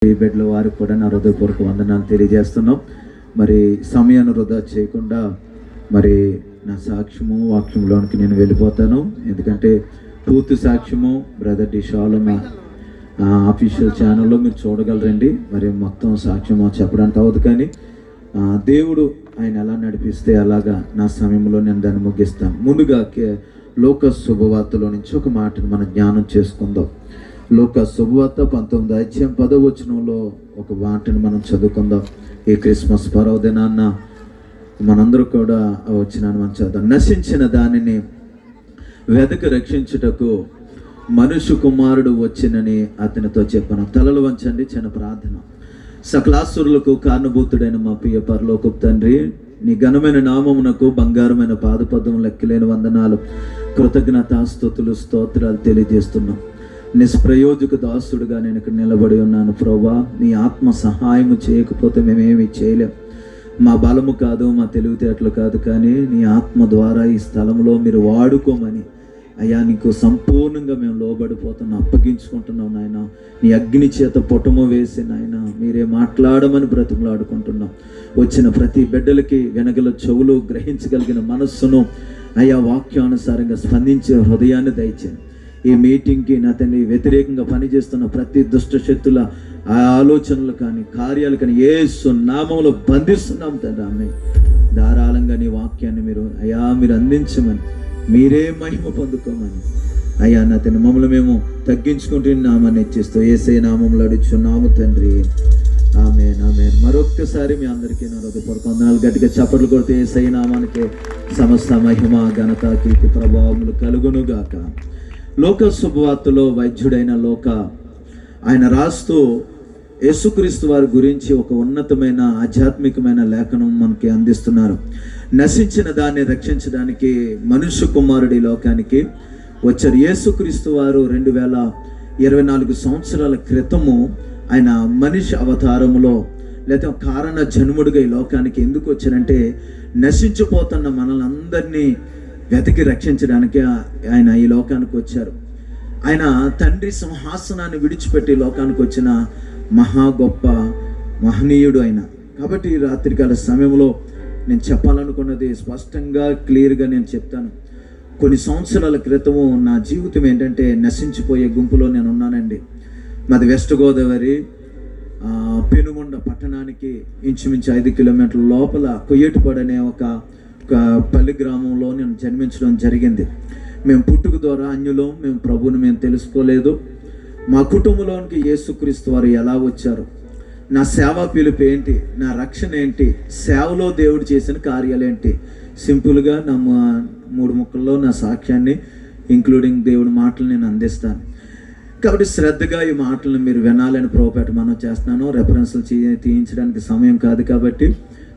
ఈ బిడ్డల వారికి కూడా నా హృదయపూర్వక వందనాలు తెలియజేస్తున్నాం. మరి సమయాన్ని వృధా చేయకుండా మరి నా సాక్ష్యము వాక్యంలోనికి నేను వెళ్ళిపోతాను. ఎందుకంటే పూర్తి సాక్ష్యము బ్రదర్ డి షాలోమ్ ఆఫీషియల్ ఛానల్లో మీరు చూడగలరండి. మరి మొత్తం సాక్ష్యము చెప్పడానికి అవ్వదు, కానీ దేవుడు ఆయన ఎలా నడిపిస్తే అలాగా నా సమయంలో నేను దాన్ని ముగిస్తాను. ముందుగా లూకాసు శుభవార్తలో నుంచి ఒక మాటను మనం జ్ఞానం చేసుకుందాం. లూకాసు శుభవార్త 19:10 ఒక మాటను మనం చదువుకుందాం. ఈ క్రిస్మస్ పర్వదినాన్న మనందరూ కూడా వచ్చినాను మనం చదువు. నశించిన దానిని వెదకి రక్షించుటకు మనుష్య కుమారుడు వచ్చినని అతనితో చెప్పాను. తలలు వంచండి, చిన్న ప్రార్థన. సకలాసురులకు కారణభూతుడైన మా ప్రియ పరలోకపు తండ్రి, నీ ఘనమైన నామమునకు బంగారమైన పాదపదం లెక్కలేని వందనాలు, కృతజ్ఞతాస్తుతులు, స్తోత్రాలు తెలియజేస్తున్నాం. నిష్ప్రయోజక దాసుడుగా నేను ఇక్కడ నిలబడి ఉన్నాను ప్రభువా. నీ ఆత్మ సహాయము చేయకపోతే మేమేమి చేయలేం. మా బలము కాదు, మా తెలివితేటలు కాదు, కానీ నీ ఆత్మ ద్వారా ఈ స్థలంలో మీరు వాడుకోమని అయ్యా నీకు సంపూర్ణంగా మేము లోబడిపోతున్నాం, అప్పగించుకుంటున్నాం నాయన. నీ అగ్ని చేత పొటము వేసి నాయన మీరే మాట్లాడమని బ్రతిమలాడుకుంటున్నాం. వచ్చిన ప్రతి బిడ్డలకి వెనగల చెవులు, గ్రహించగలిగిన మనస్సును అయ్యా వాక్యానుసారంగా స్పందించే హృదయాన్ని దయచేయండి. ఈ మీటింగ్కి నా తండ్రి వ్యతిరేకంగా పనిచేస్తున్న ప్రతి దుష్ట శక్తుల ఆలోచనలు కానీ కార్యాలు కానీ యేసు నామములో బంధిస్తున్నాం తండ్రి. ఆమె ధారాళంగా నీ వాక్యాన్ని మీరు అందించమని, మీరే మహిమ పొందుకోమని అయ్యా నా తండ్రి మమ్మల్ని మేము తగ్గించుకుంటున్నామని ఇచ్చేస్తూ యేసయ్య నామములో అడుగుచున్నాము తండ్రి. ఆమేన్, ఆమేన్. మరొక్కసారి మీ అందరికీ నా హృదయపూర్వక వందనాలు. గట్టిగా చప్పట్లు కొడితే యేసయ్య నామానికి సమస్త మహిమ, ఘనత, కీర్తి, ప్రభావములు కలుగునుగాక. లూకాసు శుభవార్తలో వైద్యుడైన లూకా ఆయన రాస్తూ యేసుక్రీస్తు వారి గురించి ఒక ఉన్నతమైన ఆధ్యాత్మికమైన లేఖనం మనకి అందిస్తున్నారు. నశించిన దాన్ని రక్షించడానికి మనుష్య కుమారుడి లోకానికి వచ్చారు. యేసుక్రీస్తు వారు 2024 సంవత్సరాల క్రితము ఆయన మనిషి అవతారములో లేదా కారణ జన్ముడిగా ఈ లోకానికి ఎందుకు వచ్చారంటే, నశించిపోతున్న మనల్ని అందరినీ వెతికి రక్షించడానికి ఆయన ఈ లోకానికి వచ్చారు. ఆయన తండ్రి సింహాసనాన్ని విడిచిపెట్టి లోకానికి వచ్చిన మహా గొప్ప మహనీయుడు ఆయన. కాబట్టి ఈ రాత్రికాల సమయంలో నేను చెప్పాలనుకున్నది స్పష్టంగా క్లియర్గా నేను చెప్తాను. కొన్ని సంవత్సరాల క్రితము నా జీవితం ఏంటంటే నశించిపోయే గుంపులో నేను ఉన్నానండి. మాది వెస్ట్ గోదావరి, పెనుగొండ పట్టణానికి ఇంచుమించు 5 కిలోమీటర్ల లోపల కొయ్యేటిపాడు అనే ఒక పల్లి గ్రామంలో నేను జన్మించడం జరిగింది. మేము పుట్టుక ద్వారా అన్యులం, మేము ప్రభువుని మేము తెలుసుకోలేదు. మా కుటుంబంలోనికి యేసుక్రీస్తు వారు ఎలా వచ్చారు, నా సేవా పిలుపు ఏంటి, నా రక్షణ ఏంటి, సేవలో దేవుడు చేసిన కార్యాలు ఏంటి, సింపుల్గా నా 3 ముక్కల్లో నా సాక్ష్యాన్ని ఇంక్లూడింగ్ దేవుడి మాటలు నేను అందిస్తాను. కాబట్టి శ్రద్ధగా ఈ మాటలను మీరు వినాలని ప్రభుపేట మనం చేస్తున్నాను. రెఫరెన్స్లు తీయించడానికి సమయం కాదు, కాబట్టి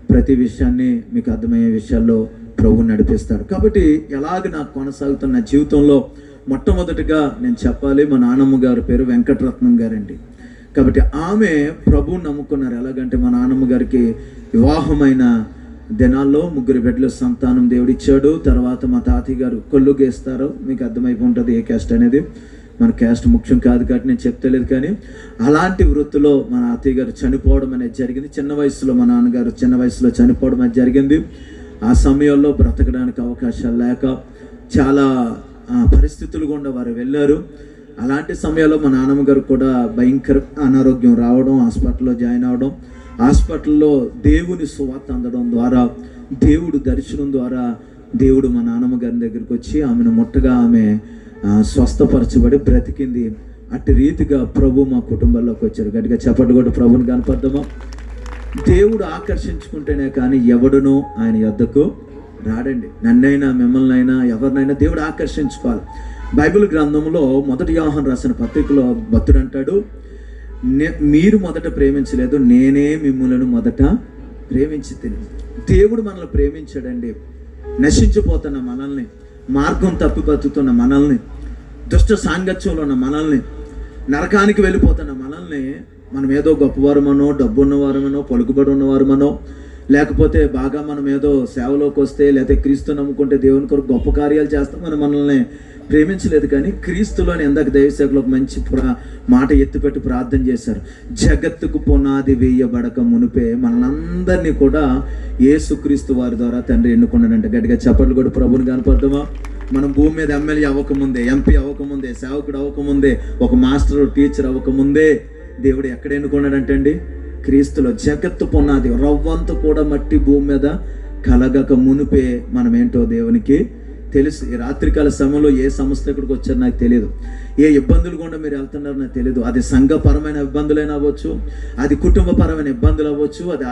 ప్రతి విషయాన్ని మీకు అర్థమయ్యే విషయాల్లో ప్రభు నడిపిస్తాడు. కాబట్టి ఎలాగ నాకు కొనసాగుతున్న జీవితంలో మొట్టమొదటిగా నేను చెప్పాలి, మా నాన్నమ్మ గారి పేరు వెంకటరత్నం గారండి. కాబట్టి ఆమె ప్రభువు నమ్ముకున్నారు. ఎలాగంటే మా నాన్నమ్మ గారికి వివాహమైన దినాల్లో 3 బిడ్డల సంతానం దేవుడిచ్చాడు. తర్వాత మా తాతయ్య గారు కొల్లు గేస్తారు, మీకు అర్థమైపోయి ఉంటుంది ఏ క్యాస్ట్ అనేది. మన క్యాస్ట్ ముఖ్యం కాదు కాబట్టి నేను చెప్తలేదు, కానీ అలాంటి వృత్తిలో మా తాతయ్య గారు చనిపోవడం అనేది జరిగింది. చిన్న వయసులో మా నాన్నగారు చిన్న వయసులో చనిపోవడం అనేది జరిగింది. ఆ సమయంలో బ్రతకడానికి అవకాశాలు లేక చాలా పరిస్థితులు గుండా వారు వెళ్ళారు. అలాంటి సమయంలో మా నాన్నమ్మ గారు కూడా భయంకర అనారోగ్యం రావడం, హాస్పిటల్లో జాయిన్ అవ్వడం, హాస్పిటల్లో దేవుని సువార్త అందడం ద్వారా, దేవుడు దర్శనం ద్వారా దేవుడు మా నాన్నమ్మ గారి దగ్గరికి వచ్చి ఆమెను ముట్టగా ఆమె స్వస్థపరచబడి బ్రతికింది. అట్టి రీతిగా ప్రభు మా కుటుంబంలోకి వచ్చారు. గట్టిగా చెప్పండి కూడా ప్రభుని కనపడదామా. దేవుడు ఆకర్షించుకుంటేనే కానీ ఎవడునో ఆయన యొద్దకు రాడండి. నన్నైనా మిమ్మల్ని అయినా ఎవరినైనా దేవుడు ఆకర్షించుకోవాలి. బైబిల్ గ్రంథంలో 1 యోహాను రాసిన పత్రికలో భక్తుడు అంటాడు, మీరు మొదట ప్రేమించలేదు, నేనే మిమ్మల్ని మొదట ప్రేమించి తిని. దేవుడు మనల్ని ప్రేమించాడండి. నశించిపోతున్న మనల్ని, మార్గం తప్పి బతుకుతున్న మనల్ని, దుష్ట సాంగత్యంలో ఉన్న మనల్ని, నరకానికి వెళ్ళిపోతున్న మనల్ని మనం ఏదో గొప్పవారమనో, డబ్బు ఉన్నవారమనో, పలుకుబడి ఉన్నవారమనో, లేకపోతే బాగా మనం ఏదో సేవలోకి వస్తే లేకపోతే క్రీస్తు నమ్ముకుంటే దేవుని కొరకు గొప్ప కార్యాలు చేస్తామని మనల్ని ప్రేమించలేదు, కానీ క్రీస్తులోని ఇందాక దైవసేవకులు ఒక మంచి మాట ఎత్తిపెట్టి ప్రార్థన చేశారు. జగత్తుకు పునాది వేయబడక మునిపే మనందరినీ కూడా యేసుక్రీస్తు వారి ద్వారా తండ్రి ఎన్నుకున్నాడంటే. గట్టిగా చప్పట్లు కూడా ప్రభుని కనపడదామా? మనం భూమి మీద ఎమ్మెల్యే అవ్వకముందే, ఎంపీ అవ్వకముందే, సేవకుడు అవ్వకముందే, ఒక మాస్టర్ టీచర్ అవ్వకముందే దేవుడు ఎక్కడ ఎన్నుకున్నాడంటే అండి, క్రీస్తులో. జగత్తు పునాది రవ్వంత కూడా మట్టి భూమి మీద కలగక మునిపే మనం ఏంటో దేవునికి తెలుసు. ఈ రాత్రికాల సమయంలో ఏ సమస్య ఇక్కడికి వచ్చారో నాకు తెలియదు, ఏ ఇబ్బందులు కూడా మీరు వెళ్తున్నారో నాకు తెలియదు. అది సంఘపరమైన ఇబ్బందులైనా అవ్వచ్చు, అది కుటుంబపరమైన ఇబ్బందులు అవ్వచ్చు, అది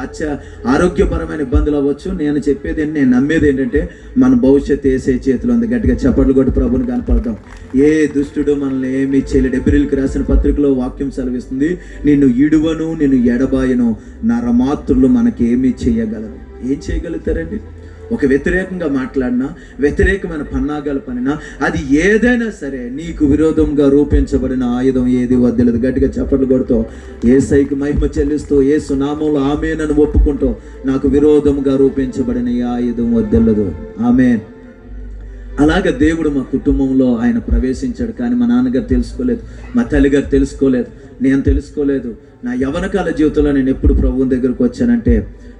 ఆరోగ్యపరమైన ఇబ్బందులు అవ్వచ్చు. నేను చెప్పేది, నేను నమ్మేది ఏంటంటే మన భవిష్యత్తు ఏసే చేతిలో ఉంది. గట్టిగా చప్పట్లు కొట్టి ప్రభుని కనపడదాం. ఏ దుష్టుడు మనల్ని ఏమి చేయలేడు. ఎబ్రిల్కి రాసిన పత్రికలో వాక్యం సెలవిస్తుంది, నిన్ను ఇడువను నిన్ను ఎడబాయను నరమాత్రులు మనకి ఏమి చేయగలరు. ఏం చేయగలుగుతారండి? ఒక వ్యతిరేకంగా మాట్లాడినా, వ్యతిరేకమైన పన్నాగాలు పనినా, అది ఏదైనా సరే నీకు విరోధంగా రూపించబడిన ఆయుధం ఏది వద్దలేదు. గట్టిగా చప్పట్లు కొడుతూ యేసయ్యకి మహిమ చెల్లిస్తూ యేసు నామంలో ఆమేనని ఒప్పుకుంటూ నాకు విరోధంగా రూపించబడిన ఈ ఆయుధం వద్దలేదు. ఆమేన్. అలాగే దేవుడు మా కుటుంబంలో ఆయన ప్రవేశించాడు, కానీ మా నాన్నగారు తెలుసుకోలేదు, మా తల్లిగారు తెలుసుకోలేదు, నేను తెలుసుకోలేదు. నా యవ్వనకాల జీవితంలో నేను ఎప్పుడు ప్రభువుని దగ్గరకు వచ్చానంటే,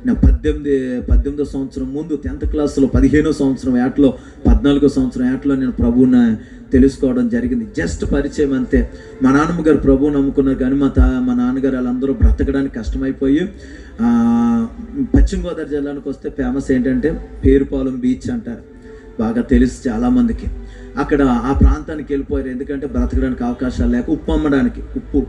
నా 18వ సంవత్సరం ముందు 10th క్లాస్లో, 15వ సంవత్సరం ఏటలో, 14వ సంవత్సరం ఏటలో నేను ప్రభువుని తెలుసుకోవడం జరిగింది. జస్ట్ పరిచయం అంతే. మా నాన్నమ్మ గారు ప్రభువుని నమ్ముకున్నారు, కానీ మా నాన్నగారు వాళ్ళందరూ బ్రతకడానికి కష్టమైపోయి పశ్చిమ గోదావరి జిల్లానికి వస్తే ఫేమస్ ఏంటంటే పేరుపాలెం బీచ్ అంటారు, బాగా తెలుసు చాలామందికి. అక్కడ ఆ ప్రాంతానికి వెళ్ళిపోయారు, ఎందుకంటే బ్రతకడానికి అవకాశాలు లేక. ఉప్పు అమ్మడానికి, ఉప్పు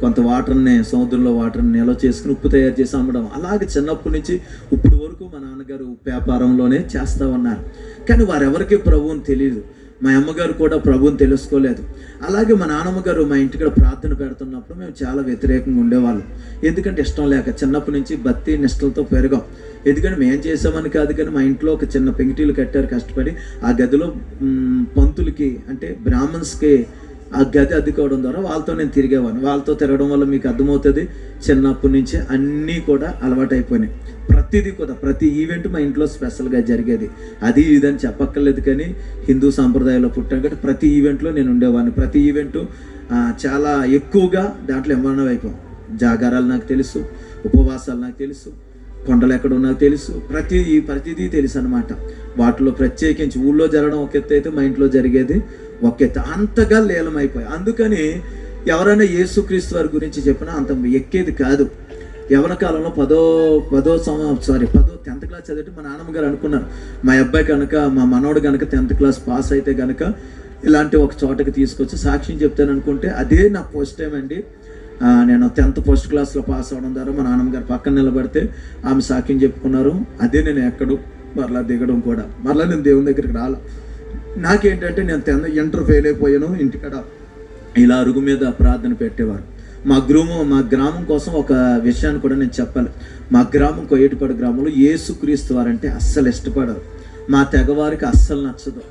కొంత వాటర్ని, సముద్రంలో వాటర్ని నిల్వ చేసుకుని ఉప్పు తయారు చేసి అమ్మడం. అలాగే చిన్నప్పటి నుంచి ఇప్పుడు వరకు మా నాన్నగారు ఉప్పు వ్యాపారంలోనే చేస్తూ ఉన్నారు, కానీ వారెవరికి ప్రభువుని తెలియదు. మా అమ్మగారు కూడా ప్రభువుని తెలుసుకోలేదు. అలాగే మా నాన్నమ్మ గారు మా ఇంటికి ప్రార్థన పెడుతున్నప్పుడు మేము చాలా వ్యతిరేకంగా ఉండేవాళ్ళం, ఎందుకంటే ఇష్టం లేక. చిన్నప్పటి నుంచి భక్తి నిష్టలతో పెరిగాం. ఎందుకంటే మేము చేసామని కాదు, కానీ మా ఇంట్లో ఒక చిన్న పెంకిటీలు కట్టారు కష్టపడి. ఆ గదిలో పంతులకి అంటే బ్రాహ్మణ్స్కి ఆ గది అద్దుకోవడం ద్వారా వాళ్ళతో నేను తిరిగేవాడిని. వాళ్ళతో తిరగడం వల్ల మీకు అర్థమవుతుంది, చిన్నప్పటి నుంచి అన్నీ కూడా అలవాటు అయిపోయినాయి. ప్రతిదీ కూడా, ప్రతి ఈవెంట్ మా ఇంట్లో స్పెషల్గా జరిగేది. అది ఇదని చెప్పక్కర్లేదు, కానీ హిందూ సాంప్రదాయంలో పుట్టాను కాబట్టి ప్రతి ఈవెంట్లో నేను ఉండేవాడిని. ప్రతి ఈవెంటు చాలా ఎక్కువగా దాంట్లో ఇన్వాల్వ్ అయిపోయాం. జాగారాలు నాకు తెలుసు, ఉపవాసాలు నాకు తెలుసు, కొండలు ఎక్కడ నాకు తెలుసు, ప్రతిదీ తెలుసు అనమాట. వాటిలో ప్రత్యేకించి ఊళ్ళో జరగడం ఒక ఎత్తు అయితే మా ఇంట్లో జరిగేది ఒక ఎత్తు. అంతగా లీలమైపోయి, అందుకని ఎవరైనా యేసుక్రీస్తు వారి గురించి చెప్పినా అంత ఎక్కేది కాదు. యవ్వన కాలంలో 10th క్లాస్ చదివితే మా నాన్నమ్మ గారు అనుకున్నారు, మా అబ్బాయి కనుక, మా మనోడు కనుక 10th క్లాస్ పాస్ అయితే కనుక ఇలాంటి ఒక చోటకి తీసుకొచ్చి సాక్ష్యం చెప్తాను అనుకుంటే, అదే నా ఫస్ట్ టైం అండి. నేను 10th ఫస్ట్ క్లాస్లో పాస్ అవడం ద్వారా మా నాన్నమ్మ గారు పక్కన నిలబడితే ఆమె సాక్ష్యం చెప్పుకున్నారు. అదే నేను ఎక్కడు మరలా దిగడం కూడా, మరలా నేను దేవుని దగ్గరికి రాలా. నాకేంటంటే నేను ఇంటర్ ఫెయిల్ అయిపోయాను. ఇంటికాడ ఇలా అరుగు మీద ప్రార్థన పెట్టేవారు. మా గ్రామం కోసం ఒక విషయాన్ని కూడా నేను చెప్పాలి. మా గ్రామం కొయ్యేటిపాడు గ్రామంలో యేసుక్రీస్తు వారంటే అస్సలు ఇష్టపడరు. మా తెగవారికి అస్సలు నచ్చదు,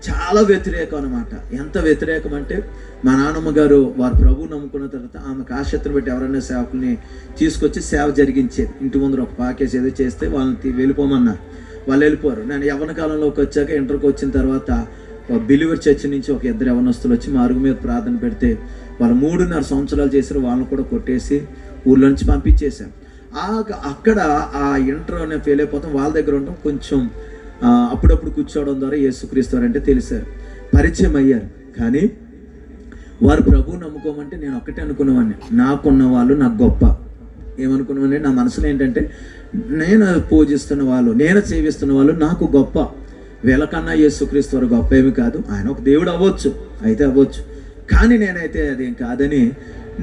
చాలా వ్యతిరేకం అనమాట. ఎంత వ్యతిరేకం అంటే, మా నాన్నమ్మ గారు వారు ప్రభువు నమ్ముకున్న తర్వాత ఆమెకు ఆశత్తులు పెట్టి ఎవరైనా సేవకుల్ని తీసుకొచ్చి సేవ జరిగించేది. ఇంటి ముందర ఒక పాకేజ్ ఏదో చేస్తే వాళ్ళని వెళ్ళిపోమన్నారు, వాళ్ళు వెళ్ళిపోరు. నేను యవ్వన కాలంలోకి వచ్చాక, ఇంటర్కి వచ్చిన తర్వాత బిలీవర్ చర్చ్ నుంచి ఒక 2 యవ్వనస్తులు వచ్చి మా అరుగు మీద ప్రార్థన పెడితే వాళ్ళు 3.5 సంవత్సరాలు చేశారు. వాళ్ళని కూడా కొట్టేసి ఊళ్ళో నుంచి పంపించేశాం. అక్కడ ఆ ఇంటర్ నేను ఫెయిల్ అయిపోతాం, వాళ్ళ దగ్గర ఉండడం, కొంచెం అప్పుడప్పుడు కూర్చోవడం ద్వారా యేసుక్రీస్తు వారంటే తెలిసారు, పరిచయం అయ్యారు. కానీ వారు ప్రభువు నమ్ముకోమంటే నేను ఒక్కటే అనుకునేవాడిని, నాకున్న వాళ్ళు నాకు గొప్ప. ఏమనుకునేవాడిని, నా మనసులో ఏంటంటే, నేను పూజిస్తున్న వాళ్ళు, నేను సేవిస్తున్న వాళ్ళు నాకు గొప్ప. వీళ్ళకన్నా యేసుక్రీస్తు వారు గొప్ప ఏమి కాదు. ఆయన ఒక దేవుడు అవ్వచ్చు, అయితే అవ్వచ్చు, కానీ నేనైతే అదేం కాదని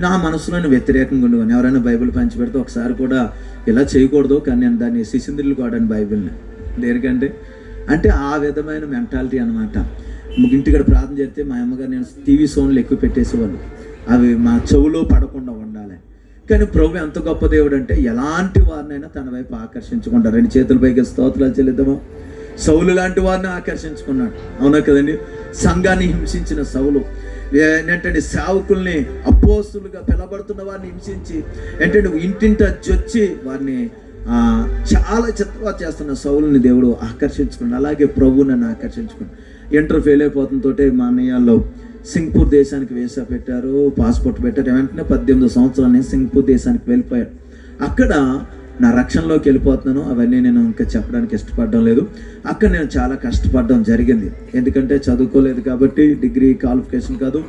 నా మనసులోని వ్యతిరేకంగా ఉండేవాడిని. ఎవరైనా బైబిల్ పంచిపెడితే ఒకసారి కూడా ఇలా చేయకూడదు, కానీ నేను దాన్ని శిశుంద్రులు కాడని బైబిల్ని. దేనికంటే అంటే ఆ విధమైన మెంటాలిటీ అనమాట. ఇంటికాడ ప్రార్థన చేస్తే మా అమ్మగారు నేను టీవీ సౌండ్లు ఎక్కువ పెట్టేసేవాళ్ళు, అవి మా చెవులో పడకుండా ఉండాలి. కానీ ప్రభు ఎంత గొప్ప దేవుడు అంటే, ఎలాంటి వారినైనా తన వైపు ఆకర్షించుకుంటారు. 2 చేతుల పైకి స్తోత్రాలు చెల్లిద్దామా. సౌలు లాంటి వారిని ఆకర్షించుకున్నాడు, అవునా కదండి. సంఘాన్ని హింసించిన సౌలు ఏంటంటే, సేవకుల్ని అపోస్తులుగా పిలబడుతున్న వారిని హింసించి ఏంటంటే ఇంటింట జొచ్చి వారిని చాలా చిత్రవత చేస్తున్న సౌలుని దేవుడు ఆకర్షించుకున్నాడు. అలాగే ప్రభు నన్ను ఆకర్షించుకున్నాడు. ఇంటర్ ఫెయిల్ అయిపోతుంటే మా అన్నయ్యలో సింగపూర్ దేశానికి వీసా పెట్టారు, పాస్పోర్ట్ పెట్టారు. వెంటనే 18 సంవత్సరాలు సింగపూర్ దేశానికి వెళ్ళిపోయాడు. అక్కడ నా రక్షణలోకి వెళ్ళిపోతున్నాను. అవన్నీ నేను ఇంకా చెప్పడానికి ఇష్టపడడం లేదు. అక్కడ నేను చాలా కష్టపడడం జరిగింది. ఎందుకంటే చదువుకోలేదు కాబట్టి, డిగ్రీ క్వాలిఫికేషన్ కాదు,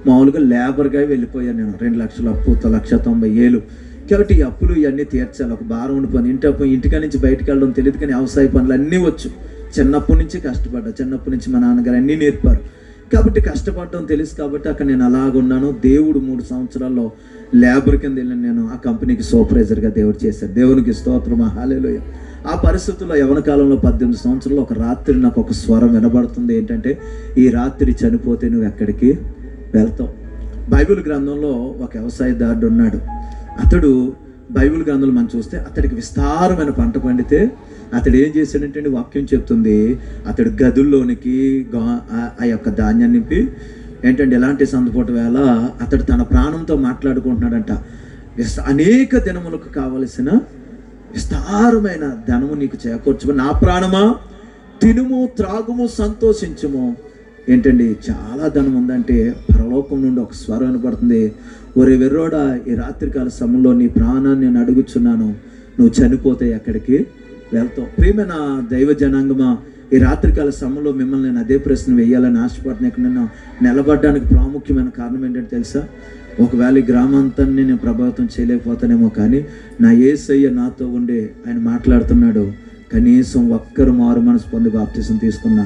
మామూలుగా లేబర్గా వెళ్ళిపోయాను. నేను 2 లక్షల అప్పు, 1,90,000. కాబట్టి ఈ అప్పులు ఇవన్నీ తీర్చాలి. ఒక భారం ఉండిపోయింది. ఇంటికాడ నుంచి బయటకు వెళ్ళడం తెలియదు, కానీ వ్యవసాయ పనులు అన్నీ వచ్చు. చిన్నప్పటి నుంచి కష్టపడ్డా. చిన్నప్పటి నుంచి మా నాన్నగారు అన్నీ నేర్పారు కాబట్టి కష్టపడడం తెలుసు. కాబట్టి అక్కడ నేను అలాగున్నాను. దేవుడు 3 సంవత్సరాల్లో లేబర్ కింద వెళ్ళిన నేను ఆ కంపెనీకి సూపర్వైజర్గా దేవుడు చేశాడు. దేవునికి స్తోత్రం, హల్లెలూయా. ఆ పరిస్థితుల్లో యవ్వన కాలంలో 18 సంవత్సరాల్లో ఒక రాత్రి నాకు ఒక స్వరం వినబడుతుంది. ఏంటంటే, ఈ రాత్రి చనిపోతే నువ్వు ఎక్కడికి వెళ్తావు. బైబిల్ గ్రంథంలో ఒక వ్యవసాయదారుడు ఉన్నాడు. అతడు బైబిల్ గ్రంథంలో మనం చూస్తే అతడికి విస్తారమైన పంట పండితే అతడు ఏం చేశాడంటే, వాక్యం చెప్తుంది, అతడు గదుల్లోనికి ఆ యొక్క ధాన్యాన్ని నింపి ఏంటంటే ఎలాంటి సందుపోటు వేళ అతడు తన ప్రాణంతో మాట్లాడుకుంటున్నాడంట. అనేక దినములకు కావలసిన విస్తారమైన ధనము నీకు చేకూర్చు, నా ప్రాణమా తినుము త్రాగుము సంతోషించుము. ఏంటండి, చాలా ధనం ఉందంటే పరలోకం నుండి ఒక స్వరం వినపడుతుంది. ఒరే వెర్రోడా, ఈ రాత్రికాల సమయంలో నీ ప్రాణాన్ని నేను అడుగుచున్నాను, నువ్వు చనిపోతే ఎక్కడికి వెళ్తావు. ప్రియమైన దైవ జనాంగమా, ఈ రాత్రికాల సమయంలో మిమ్మల్ని నేను అదే ప్రశ్న వేయాలని ఆశపడుతున్నా. ఇక్కడ నేను నిలబడడానికి ప్రాముఖ్యమైన కారణం ఏంటంటే తెలుసా? ఒకవేళ ఈ గ్రామాంతాన్ని నేను ప్రభావితం చేయలేకపోతానేమో, కానీ నా యేసయ్య నాతో ఉండే ఆయన మాట్లాడుతున్నాడు. కనీసం ఒక్కరు మారు మనసు పొంది బాప్తిసం తీసుకున్న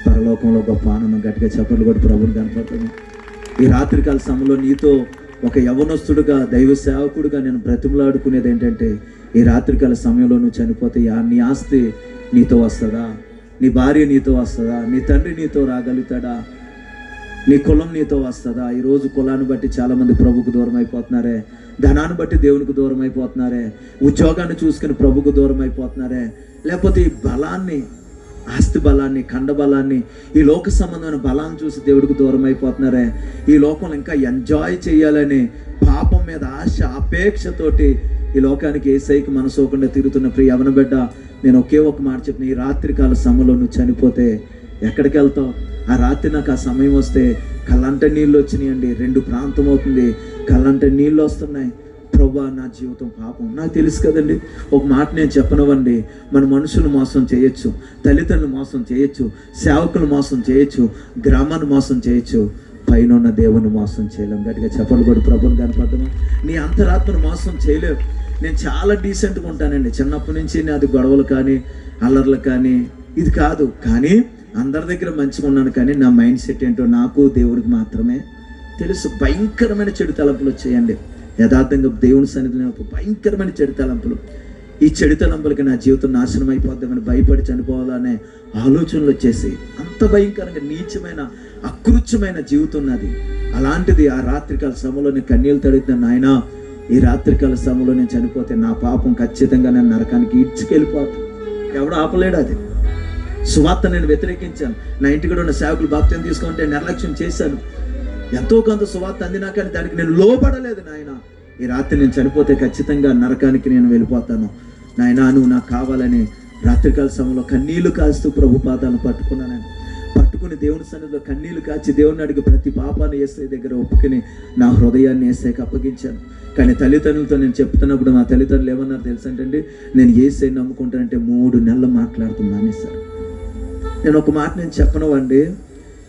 పరలోకంలో గొప్ప ఆనందం. గట్టిగా చప్పట్లు కొట్టి ప్రభువుని కనపడుతుంది. ఈ రాత్రికాల సమయంలో నీతో ఒక యవనస్తుడుగా, దైవ సేవకుడుగా నేను బ్రతిమలాడుకునేది ఏంటంటే, ఈ రాత్రికాల సమయంలో నువ్వు చనిపోతే నీ ఆస్తి నీతో వస్తుందా? నీ భార్య నీతో వస్తుందా? నీ తండ్రి నీతో రాగలుగుతాడా? నీ కులం నీతో వస్తుందా? ఈరోజు కులాన్ని బట్టి చాలామంది ప్రభుకు దూరం అయిపోతున్నారే, ధనాన్ని బట్టి దేవునికి దూరం అయిపోతున్నారే, ఉద్యోగాన్ని చూసుకుని ప్రభుకు దూరం అయిపోతున్నారే, లేకపోతే ఈ బలాన్ని, ఆస్తి బలాన్ని, ఖండ బలాన్ని, ఈ లోక సంబంధమైన బలాన్ని చూసి దేవుడికి దూరం అయిపోతున్నారే. ఈ లోకంలో ఇంకా ఎంజాయ్ చేయాలని పాపం మీద ఆశ, అపేక్షతోటి ఈ లోకానికి యేసయ్యకి మనసోకుండా తిరుగుతున్న ప్రియ యవన బిడ్డ, నేను ఒకే ఒక మాట చెప్పిన, ఈ రాత్రికాల సమయంలో నువ్వు చనిపోతే ఎక్కడికి వెళ్తావు? ఆ రాత్రి నాకు ఆ సమయం వస్తే కళ్ళంట నీళ్ళు వచ్చినాయండి. 2 ప్రాంతం అవుతుంది, కళ్ళంట నీళ్ళు వస్తున్నాయి. ప్రభా, నా జీవితం పాపం. నాకు తెలుసు కదండి, ఒక మాట నేను చెప్పనవండి, మన మనుషులు మోసం చేయొచ్చు, తల్లిదండ్రులు మోసం చేయొచ్చు, సేవకులు మోసం చేయొచ్చు, గ్రామాన్ని మోసం చేయొచ్చు, పైన ఉన్న దేవుని మోసం చేయలేం. గట్టిగా చెప్పలు కూడా ప్రభుని కనపడము. నీ అంతరాత్మను మోసం చేయలేవు. నేను చాలా డీసెంట్గా ఉంటానండి. చిన్నప్పటి నుంచి నాది గొడవలు కానీ, అల్లర్లు కానీ ఇది కాదు, కానీ అందరి దగ్గర మంచిగా ఉన్నాను. కానీ నా మైండ్ సెట్ ఏంటో నాకు దేవుడికి మాత్రమే తెలుసు. భయంకరమైన చెడు తలంపులు వచ్చేయండి. యథార్థంగా దేవుని సన్నిధిలో భయంకరమైన చెడు తలంపులు. ఈ చెడు తలంపులకి నా జీవితం నాశనం అయిపోద్దామని భయపడి చనిపోవాలనే ఆలోచనలు వచ్చేసి అంత భయంకరంగా నీచమైన, అకృత్యమైన జీవితం నాది. అలాంటిది ఆ రాత్రికాల సమయంలో నేను కన్నీళ్ళు తడుగుతున్న నాయన, ఈ రాత్రికాల సమయంలో నేను చనిపోతే నా పాపం ఖచ్చితంగా నేను నరకానికి ఇడ్చుకెళ్ళిపోతాను. ఎవడు ఆపలేడు. అది సువార్త నేను వ్యతిరేకించాను. నా ఇంటి కూడా ఉన్న సేవకులు బాప్తిసం తీసుకుంటే నిర్లక్ష్యం చేశాను. ఎంతో కొంత సువార్త అందినా కానీ దానికి నేను లోపడలేదు. నాయన, ఈ రాత్రి నేను చనిపోతే ఖచ్చితంగా నరకానికి నేను వెళ్ళిపోతాను. నాయన, నువ్వు నాకు కావాలని రాత్రికాల సమయంలో కన్నీళ్లు కాస్తూ ప్రభు పాదాలను పట్టుకుని దేవుని సన్నిధిలో కన్నీళ్లు కాచి దేవుని అడిగి ప్రతి పాపాన్ని యేసయ్య దగ్గర ఒప్పుకుని నా హృదయాన్ని యేసయ్యకి అప్పగించాను. కానీ తల్లిదండ్రులతో నేను చెప్తున్నప్పుడు మా తల్లిదండ్రులు ఏమన్నారు తెలుసంటే, నేను యేసయ్యని నమ్ముకుంటానంటే 3 నెలలు మాట్లాడుతూ మానేశారు. నేను ఒక మాట నేను చెప్పనవండి,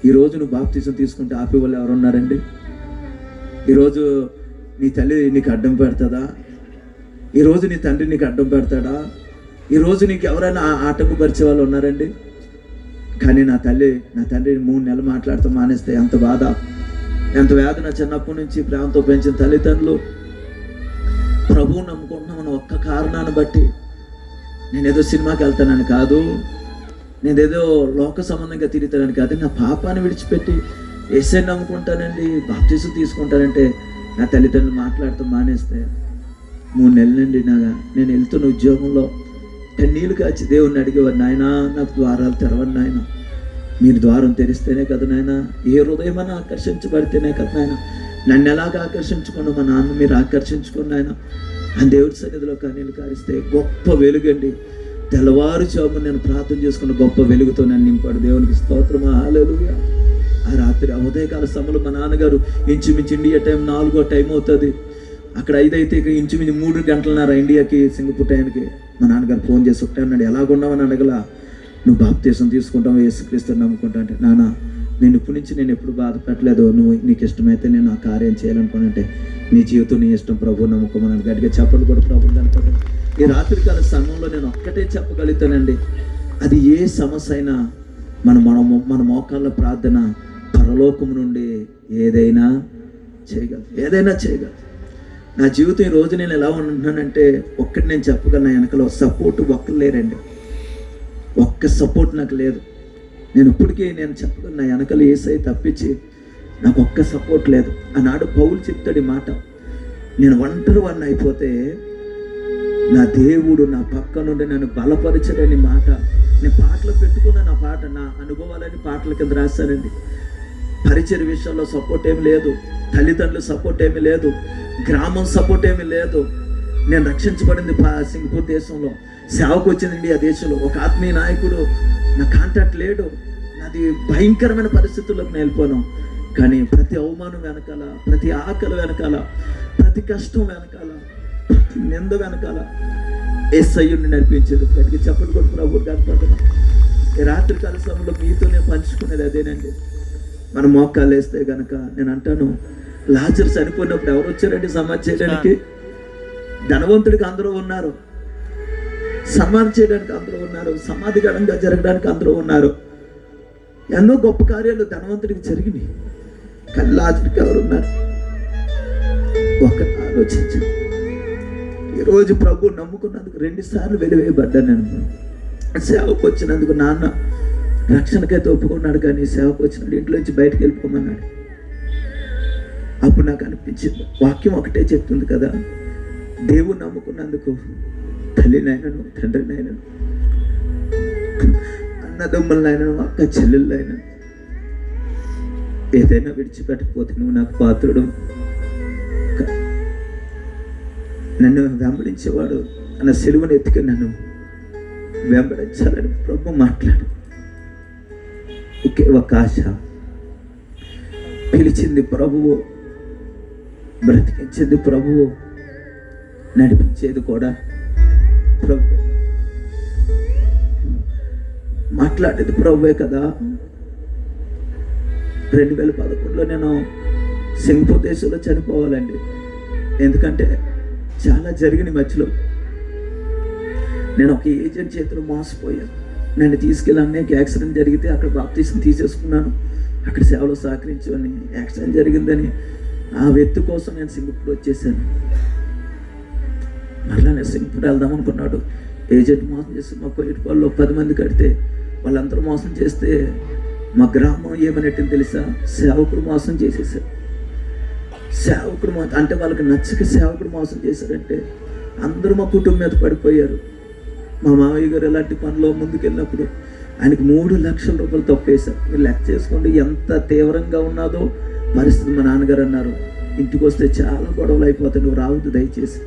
ఈరోజు నువ్వు బాప్తిసం తీసుకుంటే ఆపే వాళ్ళు ఎవరున్నారండి? ఈరోజు నీ తల్లి నీకు అడ్డం పెడతాదా? ఈరోజు నీ తండ్రి నీకు అడ్డం పెడతాడా? ఈరోజు నీకు ఎవరైనా ఆటంకపరిచే వాళ్ళు ఉన్నారండి? కానీ నా తండ్రి 3 నెలలు మాట్లాడుతూ మానేస్తే ఎంత బాధ, ఎంత వేదన. చిన్నప్పటి నుంచి ప్రేమతో పెంచిన తల్లిదండ్రులు ప్రభువు నమ్ముకుంటున్నామన్న ఒక్క కారణాన్ని బట్టి, నేనేదో సినిమాకి వెళ్తానని కాదు, నేనేదో లోక సంబంధంగా తిరుగుతానని కాదు, నా పాపాన్ని విడిచిపెట్టి యేసయ్యని నమ్ముకుంటానండి, బాప్తిసం తీసుకుంటానంటే నా తల్లిదండ్రులు మాట్లాడుతూ మానేస్తే 3 నెలల నుండి నేను వెళ్తున్న ఉద్యోగంలో కన్నీళ్ళు కాచి దేవుణ్ణి అడిగేవారు, నాయన నాకు ద్వారాలు తెరవండి నాయన, మీరు ద్వారం తెరిస్తేనే కదా నాయన, ఏ హృదయమైనా ఆకర్షించబడితేనే కదా నాయన, నన్ను ఎలాగ ఆకర్షించుకోండి, మా నాన్న మీరు ఆకర్షించుకోండి నాయన, ఆ దేవుడి సన్నిధిలో కన్నీళ్ళు కారిస్తే గొప్ప వెలుగండి. తెల్లవారుజాము నేను ప్రార్థన చేసుకున్న గొప్ప వెలుగుతో నన్ను నింపాడు. దేవునికి స్తోత్రం, హల్లెలూయా. ఆ రాత్రి ఉదయకాల సమయంలో మా నాన్నగారు ఇంచుమించు ఇండియా టైం 4 టైం అవుతుంది, అక్కడ 5 అయితే ఇంచుమించు 3 గంటలన్నర ఇండియాకి సింగపూర్ టైంకి మా నాన్నగారు ఫోన్ చేసి ఒకటే అన్నాడు, ఎలాగున్నావని అడగల, నువ్వు బాప్తీసం తీసుకుంటావు, యేసుక్రీస్తుని నమ్ముకుంటా అంటే, నాన్న నేను ఇప్పటి నుంచి నేను ఎప్పుడు బాధ పెట్టలేదు, నువ్వు నీకు ఇష్టమైతే నేను ఆ కార్యం చేయాలనుకున్నానంటే, నీ జీవితం నీ ఇష్టం, ప్రభు నమ్ముకోమన్నాడు. గట్టిగా చెప్పలు కూడా ప్రభు కనుకోండి. ఈ రాత్రికాల సమయంలో నేను ఒక్కటే చెప్పగలుగుతానండి, అది ఏ సమస్య అయినా మన మోకాళ్ళ ప్రార్థన పరలోకం నుండి ఏదైనా చేయగలదు. నా జీవితం ఈ రోజు నేను ఎలా ఉంటున్నానంటే ఒక్కటి నేను చెప్పగలను, నా వెనకలో సపోర్ట్ ఒక్కరు లేరండి, ఒక్క సపోర్ట్ నాకు లేదు. నేను ఇప్పటికీ నేను చెప్పగలను, నా వెనకలు యేసయ్య తప్పించి నాకు ఒక్క సపోర్ట్ లేదు. ఆనాడు పౌలు చెప్తాడు ఈ మాట, నేను ఒంటరి వాడిని అయిపోతే నా దేవుడు నా పక్క నుండి నన్ను బలపరచడని మాట. నేను పాటలు పెట్టుకున్నాను, ఆ పాట నా అనుభవాలని పాటల కింద రాశానండి. పరిచయ విషయంలో సపోర్ట్ ఏమి లేదు, తల్లిదండ్రుల సపోర్ట్ ఏమి లేదు, గ్రామం సపోర్ట్ ఏమి లేదు. నేను రక్షించబడింది సింగపూర్ దేశంలో, సేవకు వచ్చిందండి ఆ దేశంలో. ఒక ఆత్మీయ నాయకుడు నా కాంటాక్ట్ లేడు, నాది భయంకరమైన పరిస్థితుల్లోకి నేను వెళ్ళిపోను. కానీ ప్రతి అవమానం వెనకాల, ప్రతి ఆకలి వెనకాల, ప్రతి కష్టం వెనకాల, ప్రతి నింద వెనకాల యేసయ్యుని నడిపించేది. గట్టిగా చెప్పండి కూడా ప్రభు కనపడుతున్నా. ఈ రాత్రికాల సమయంలో మీతో నేను పంచుకునేది అదేనండి. మనం మోకాలు వేస్తే కనుక నేను అంటాను, లాజరు చనిపోయినప్పుడు ఎవరు వచ్చారండి సమాధి చేయడానికి? ధనవంతుడికి అందరూ ఉన్నారు, సమాధి చేయడానికి అందరూ ఉన్నారు, సమాధి గడంగా జరగడానికి అందరూ ఉన్నారు. ఎన్నో గొప్ప కార్యాలు ధనవంతుడికి జరిగినాయి, కానీ లాజరుకి ఎవరున్నారు? ఒకటి ఆలోచించండి. ఈరోజు ప్రభు నమ్ముకున్నందుకు 2 సార్లు వెలివేయబడ్డాను నేను. సేవకు వచ్చినందుకు నాన్న రక్షణకైతే ఒప్పుకున్నాడు, కానీ సేవకు వచ్చినాడు ఇంట్లోంచి బయటకు వెళ్ళిపోమన్నాడు. అప్పుడు నాకు అనిపించింది, వాక్యం ఒకటే చెప్తుంది కదా, దేవుడు నమ్ముకున్నందుకు తల్లినైనను, తండ్రినైనను, అన్నదమ్ములనైనను, అక్క చెల్లెళ్ళైనా ఏదైనా విడిచిపెట్టకపోతే నువ్వు నాకు పాత్రుడు. నన్ను వెంబడించేవాడు అన్న సిలువను ఎత్తుకి నన్ను వెంబడించాలని ప్రభు మాట్లాడు. ఒకే ఒక ఆశ, పిలిచింది ప్రభువు, బ్రతికించింది ప్రభువు, నడిపించేది కూడా ప్రభు, మాట్లాడేది ప్రభువే కదా. 2011లో నేను సింగపూర్ దేశంలో చనిపోవాలండి, ఎందుకంటే చాలా జరిగిన మధ్యలో నేను ఒక ఏజెంట్ చేతిలో మోసపోయాను. నన్ను తీసుకెళ్ళి అన్నయ్యకి యాక్సిడెంట్ జరిగితే అక్కడ బాప్తీసం తీసేసుకున్నాను, అక్కడ సేవలో సహకరించని. యాక్సిడెంట్ జరిగిందని ఆ వ్యక్తి కోసం నేను సింగపూర్ వచ్చేసాను. మరలా నేను సింగపూర్ వెళ్దాం అనుకున్నాడు, ఏజెంట్ మోసం చేసి మా కోయిటిపాడులో 10 మంది కడితే వాళ్ళందరూ మోసం చేస్తే మా గ్రామం ఏమన్నట్టు తెలుసా, సేవకుడు మోసం చేసేసారు. సేవకుడు అంటే వాళ్ళకి నచ్చక సేవకుడు మోసం చేశారంటే అందరూ మా కుటుంబం మీద పడిపోయారు. మా మామయ్య గారు ఎలాంటి పనిలో ముందుకెళ్ళినప్పుడు ఆయనకి 3 లక్షల రూపాయలు తప్పేశారు. మీరు లెక్క చేసుకోండి ఎంత తీవ్రంగా ఉన్నదో పరిస్థితి. మా నాన్నగారు అన్నారు, ఇంటికి వస్తే చాలా గొడవలు అయిపోతాయి, నువ్వు రావద్దు దయచేసి,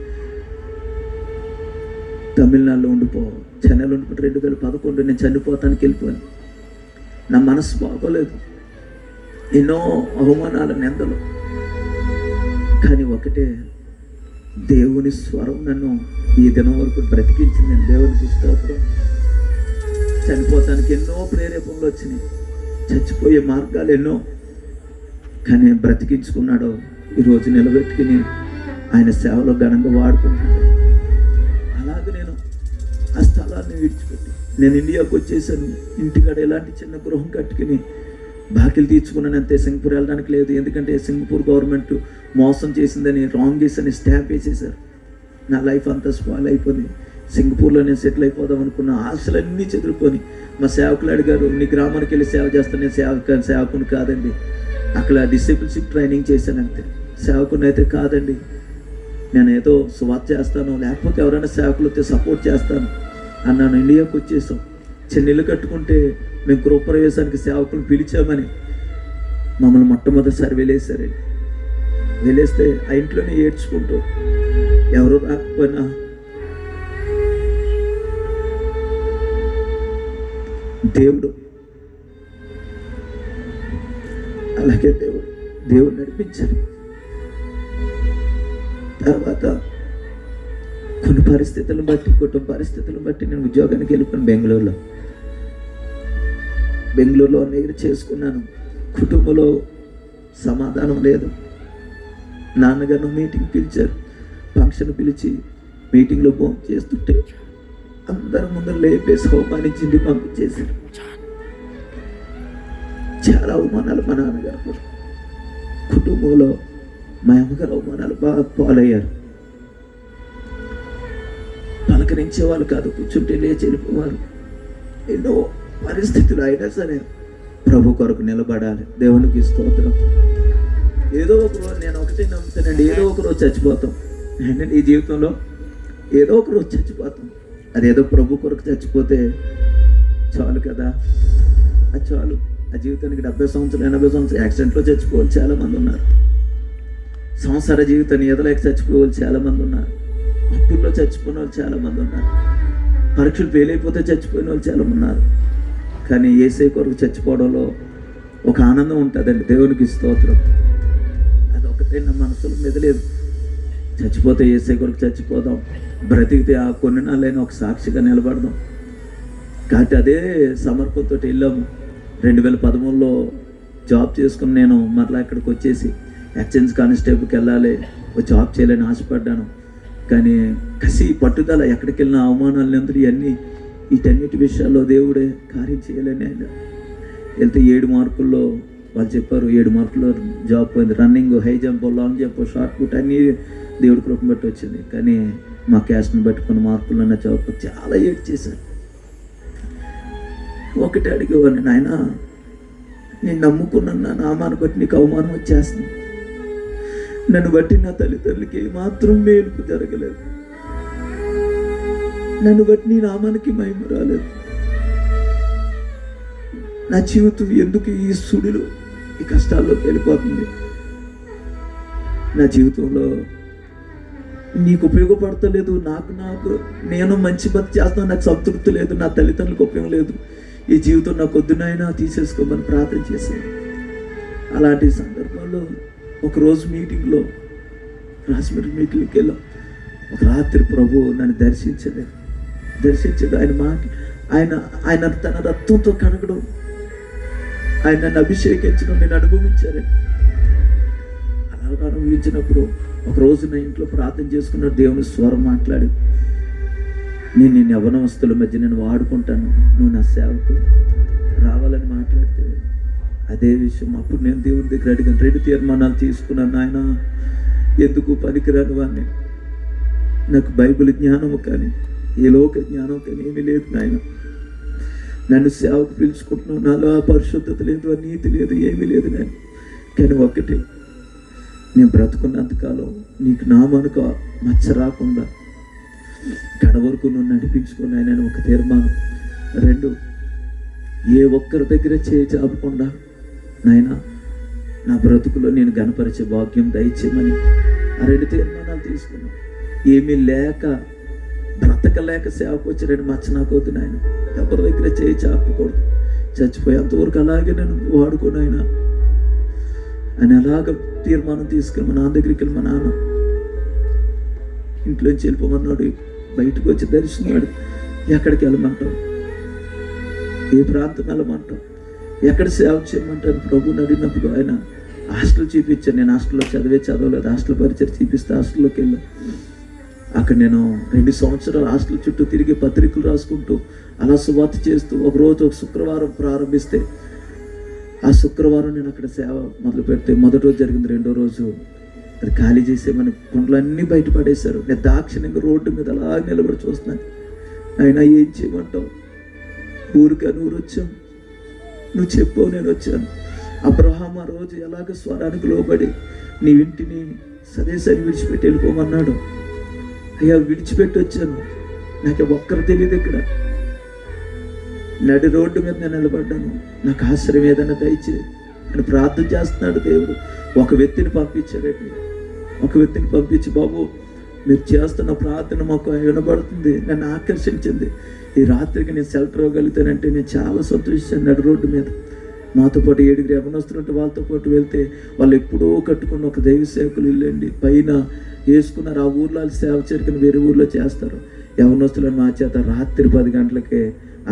తమిళనాడులో ఉండిపో, చెన్నైలో ఉండిపో. 2011 నేను చనిపోతానికి వెళ్ళిపోయాను. నా మనసు బాగోలేదు, ఎన్నో అవమానాలు, నిందలు. కానీ ఒకటే, దేవుని స్వరం నన్ను ఈ దినం వరకు బ్రతికించింది. నేను దేవునికి స్తోత్రం. చనిపోతానికి ఎన్నో ప్రేరేపణలు వచ్చినాయి, చచ్చిపోయే మార్గాలు ఎన్నో, కానీ బ్రతికించుకున్నాడు. ఈరోజు నిలబెట్టుకుని ఆయన సేవలో ఘనంగా వాడుకుంటున్నాడు. అలాగే నేను ఆ స్థలాన్ని విడిచిపెట్టి నేను ఇండియాకు వచ్చేసాను. ఇంటికాడ ఎలాంటి చిన్న గృహం కట్టుకుని బాకీలు తీర్చుకున్నాను అంతే. సింగపూర్ వెళ్ళడానికి లేదు, ఎందుకంటే సింగపూర్ గవర్నమెంట్ మోసం చేసిందని, రాంగ్ చేసిందని స్టాంప్ వేసేసారు. నా లైఫ్ అంతా స్పాయిల్ అయిపోయింది. సింగపూర్లో నేను సెటిల్ అయిపోదాం అనుకున్న ఆశలన్నీ చెదిరిపోయి మా సేవకులు అడిగారు, నీ గ్రామానికి వెళ్ళి సేవ చేస్తాను. నేను సేవకుని కాదండి, అక్కడ డిసిపుల్షిప్ ట్రైనింగ్ చేశాను అంతే, సేవకుని అయితే కాదండి. నేను ఏదో సువార్త చేస్తాను, లేకపోతే ఎవరైనా సేవకులు వస్తే సపోర్ట్ చేస్తాను అన్నాను. ఇండియాకు వచ్చేసాం. చిన్న ఇల్లు కట్టుకుంటే మేము గృహప్రవేశానికి సేవకులు పిలిచామని మమ్మల్ని మొట్టమొదటిసారి వెళ్ళేశారండి. వదిలేస్తే ఆ ఇంట్లోనే ఏడ్చుకుంటూ ఎవరు రాకపోయినా దేవుడు అలాగే దేవుడు నడిపించారు. తర్వాత కొన్ని పరిస్థితులను బట్టి, కుటుంబ పరిస్థితులను బట్టి నేను ఉద్యోగానికి వెళ్ళిపోయాను. బెంగళూరులో నేను చేసుకున్నాను. కుటుంబంలో సమాధానం లేదు. నాన్నగారు మీటింగ్ పిలిచారు. ఫంక్షన్ పిలిచి మీటింగ్లో ఫోన్ చేస్తుంటే అందరి ముందర లేపేసి అవమానించింది, పంపించేశారు. చాలా అవమానాలు మా నాన్నగారు, కుటుంబంలో మా అమ్మగారు అవమానాలు బాగా పాలయ్యారు. పలకరించేవాళ్ళు కాదు, కూర్చుంటే లేచి వెళ్ళిపోవారు. ఎన్నో పరిస్థితులు అయినా సరే ప్రభు కొరకు నిలబడాలి. దేవునికి స్తోత్రం. ఏదో ఒక రోజు నేను ఒకటే నమ్ముతానండి, ఏదో ఒక రోజు చచ్చిపోతాం. ఏంటంటే ఈ జీవితంలో ఏదో ఒక రోజు చచ్చిపోతాం. అదేదో ప్రభు కొరకు చచ్చిపోతే చాలు కదా, అది చాలు. ఆ జీవితానికి 70 సంవత్సరాలు 80 సంవత్సరాలు యాక్సిడెంట్లో చచ్చిపోవాలి చాలామంది ఉన్నారు. సంవత్సర జీవితాన్ని ఎదలేక చచ్చిపోవాలి చాలామంది ఉన్నారు. అప్పుల్లో చచ్చిపోయిన వాళ్ళు చాలామంది ఉన్నారు. పరీక్షలు ఫెయిల్ అయిపోతే చచ్చిపోయిన వాళ్ళు చాలా ఉన్నారు. కానీ యేసయ్య కొరకు చచ్చిపోవడంలో ఒక ఆనందం ఉంటుందండి. దేవునికి స్తోత్రం. అదొకటే నా మనసులో మెదలేదు. చచ్చిపోతే యేసయ్య కొరకు చచ్చిపోదాం, బ్రతికితే ఆ కొన్ని నాళ్ళైనా ఒక సాక్షిగా నిలబడదాం. కాబట్టి అదే సమర్పణతో వెళ్ళాము. 2013లో జాబ్ చేసుకుని నేను మరలా ఇక్కడికి వచ్చేసి ఎక్స్చేంజ్ కానిస్టేబుల్కి వెళ్ళాలి, ఒక జాబ్ చేయాలని ఆశపడ్డాను. కానీ కసి పట్టుదల, ఎక్కడికి వెళ్ళిన అవమానాలు ఎందుకు వీటన్నిటి విషయాల్లో దేవుడే కార్యం చేయాలని ఆయన వెళ్తే 7 మార్కుల్లో వాళ్ళు చెప్పారు, 7 మార్కుల్లో జాబ్ పోయింది. Running, high jump, long jump, shot put అన్నీ దేవుడి కృపను బట్టి వచ్చింది. కానీ మా క్యాస్ట్ని బట్టుకున్న మార్కుల్లో నా జాబ్ చాలా ఏడ్ చేశారు. ఒకటి అడిగేవాడిని, నాయన నేను నమ్ముకున్న నా నామాన్ని బట్టి నీకు అవమానం వచ్చేస్తుంది. నన్ను బట్టి నా తల్లిదండ్రులకి మాత్రం మేలుకు జరగలేదు. నన్ను బట్టి నీ నామానికి మహిమ రాలేదు. నా జీవితం ఎందుకు ఈ సుడిలో, ఈ కష్టాల్లోకి వెళ్ళిపోతుంది? నా జీవితంలో నీకు ఉపయోగపడతలేదు. నాకు నేను మంచి బతి చేస్తాను, నాకు సంతృప్తి లేదు. నా తల్లిదండ్రులకు ఉపయోగం లేదు. ఈ జీవితం నాకు వద్దునైనా తీసేసుకోమని ప్రార్థన చేశాను. అలాంటి సందర్భాల్లో ఒకరోజు మీటింగ్లో, రాజమండ్రి మీటింగ్కి వెళ్ళాం. ఒక రాత్రి ప్రభు నన్ను దర్శించాడు. ఆయన తన రక్తంతో కడగడం, ఆయన నన్ను అభిషేకించడం నేను అనుభవించాను. అలా అనుభవించినప్పుడు ఒకరోజు నా ఇంట్లో ప్రార్థన చేసుకున్న దేవుని స్వరం మాట్లాడి, నేను నిన్ను యవ్వనవస్తుల మధ్య నేను వాడుకుంటాను, నువ్వు నా సేవకు రావాలని మాట్లాడితే అదే విషయం అప్పుడు నేను దేవుని దగ్గర అడిగాను. 2 తీర్మానాలు తీసుకున్నాను. నాయన, ఎందుకు పనికిరాని వాడిని, నాకు బైబిల్ జ్ఞానము కానీ ఏ లోక జ్ఞానం కానీ ఏమీ లేదు నాయన. నన్ను సేవకు పిలుచుకుంటున్నావు, నాలో ఆ పరిశుద్ధత లేదు, ఆ నీతి లేదు, ఏమీ లేదు నేను. కానీ ఒకటి, నేను బ్రతుకున్నంతకాలం నీకు నామనుక మచ్చ రాకుండా కడవరకు నువ్వు నడిపించుకుని ఆయన ఒక తీర్మానం. 2, ఏ ఒక్కరి దగ్గర చేయి చాపకుండా నాయన నా బ్రతుకులో నేను గణపరిచే భాగ్యం దయచేయమని ఆ 2 తీర్మానాలు తీసుకున్నాను. ఏమీ లేక, బ్రతకలేక సేవకు వచ్చి 2 మచ్చ నాకు వద్దు నాయన. ఎవరి దగ్గర చేయి చాపకూడదు, చచ్చిపోయేంతవరకు అలాగే నేను వాడుకోను ఆయన అని అలాగ తీర్మానం తీసుకుని మా నాన్న దగ్గరికి వెళ్ళి, మా నాన్న ఇంట్లోంచి వెళ్ళిపోమన్నాడు. బయటకు వచ్చి దర్శిస్తున్నాడు. ఎక్కడికి వెళ్ళమంటావు, ఏ ప్రాంతం వెళ్ళమంటావు, ఎక్కడ సేవ చేయమంటాను ప్రభుని అడిగినప్పుడు ఆయన హాస్టల్ చూపించాను. నేను హాస్టల్లో చదవలేదు. హాస్టల్ పరిచయం చూపిస్తే హాస్టల్లోకి వెళ్ళాను. అక్కడ నేను 2 సంవత్సరాలు హాస్టల్ చుట్టూ తిరిగి పత్రికలు రాసుకుంటూ అలా సువార్త చేస్తూ ఒకరోజు ఒక శుక్రవారం ప్రారంభిస్తే ఆ శుక్రవారం నేను అక్కడ సేవ మొదలు పెడితే మొదటి రోజు జరిగింది. 2వ రోజు అది ఖాళీ చేసేమని కుండలన్నీ బయటపడేశారు. నేను దాక్షిణ్యంగా రోడ్డు మీద అలా నిలబడి చూస్తున్నాను. అయినా ఏం చేయమంటావు, ఊరికని ఊరు వచ్చాం, నువ్వు చెప్పావు, నేను వచ్చాను. అబ్రహాం ఆ రోజు ఎలాగ స్వరానికి లోబడి నీ ఇంటిని సదేశాన్ని విడిచిపెట్టి వెళ్ళిపోమన్నాడు. అయ్యా విడిచిపెట్టి వచ్చాను, నాకు ఒక్కరు తెలియదు. ఇక్కడ నడి రోడ్డు మీద నేను నిలబడ్డాను. నాకు ఆశ్రయం ఏదైనా దయచేయి. అని ప్రార్థన చేస్తున్నాడు దేవుడు. ఒక వ్యక్తిని పంపించాడండి. ఒక వ్యక్తిని పంపించి, బాబు మీరు చేస్తున్న ప్రార్థన మాకు వినబడుతుంది, నన్ను ఆకర్షించింది, ఈ రాత్రికి నేను షెల్టర్ ఇవ్వగలుగుతానంటే నేను చాలా సంతోషించాను. నడు రోడ్డు మీద మాతో పాటు 7 యవనస్తులుంటే వాళ్ళతో పాటు వెళ్తే వాళ్ళు ఎప్పుడూ కట్టుకున్న ఒక దైవ సేవకులు ఇల్లండి, పైన వేసుకున్నారు. ఆ ఊర్లో వాళ్ళు సేవ చేరుకుని వేరే ఊర్లో చేస్తారు. యవనస్తులను మా చేత రాత్రి 10 గంటలకే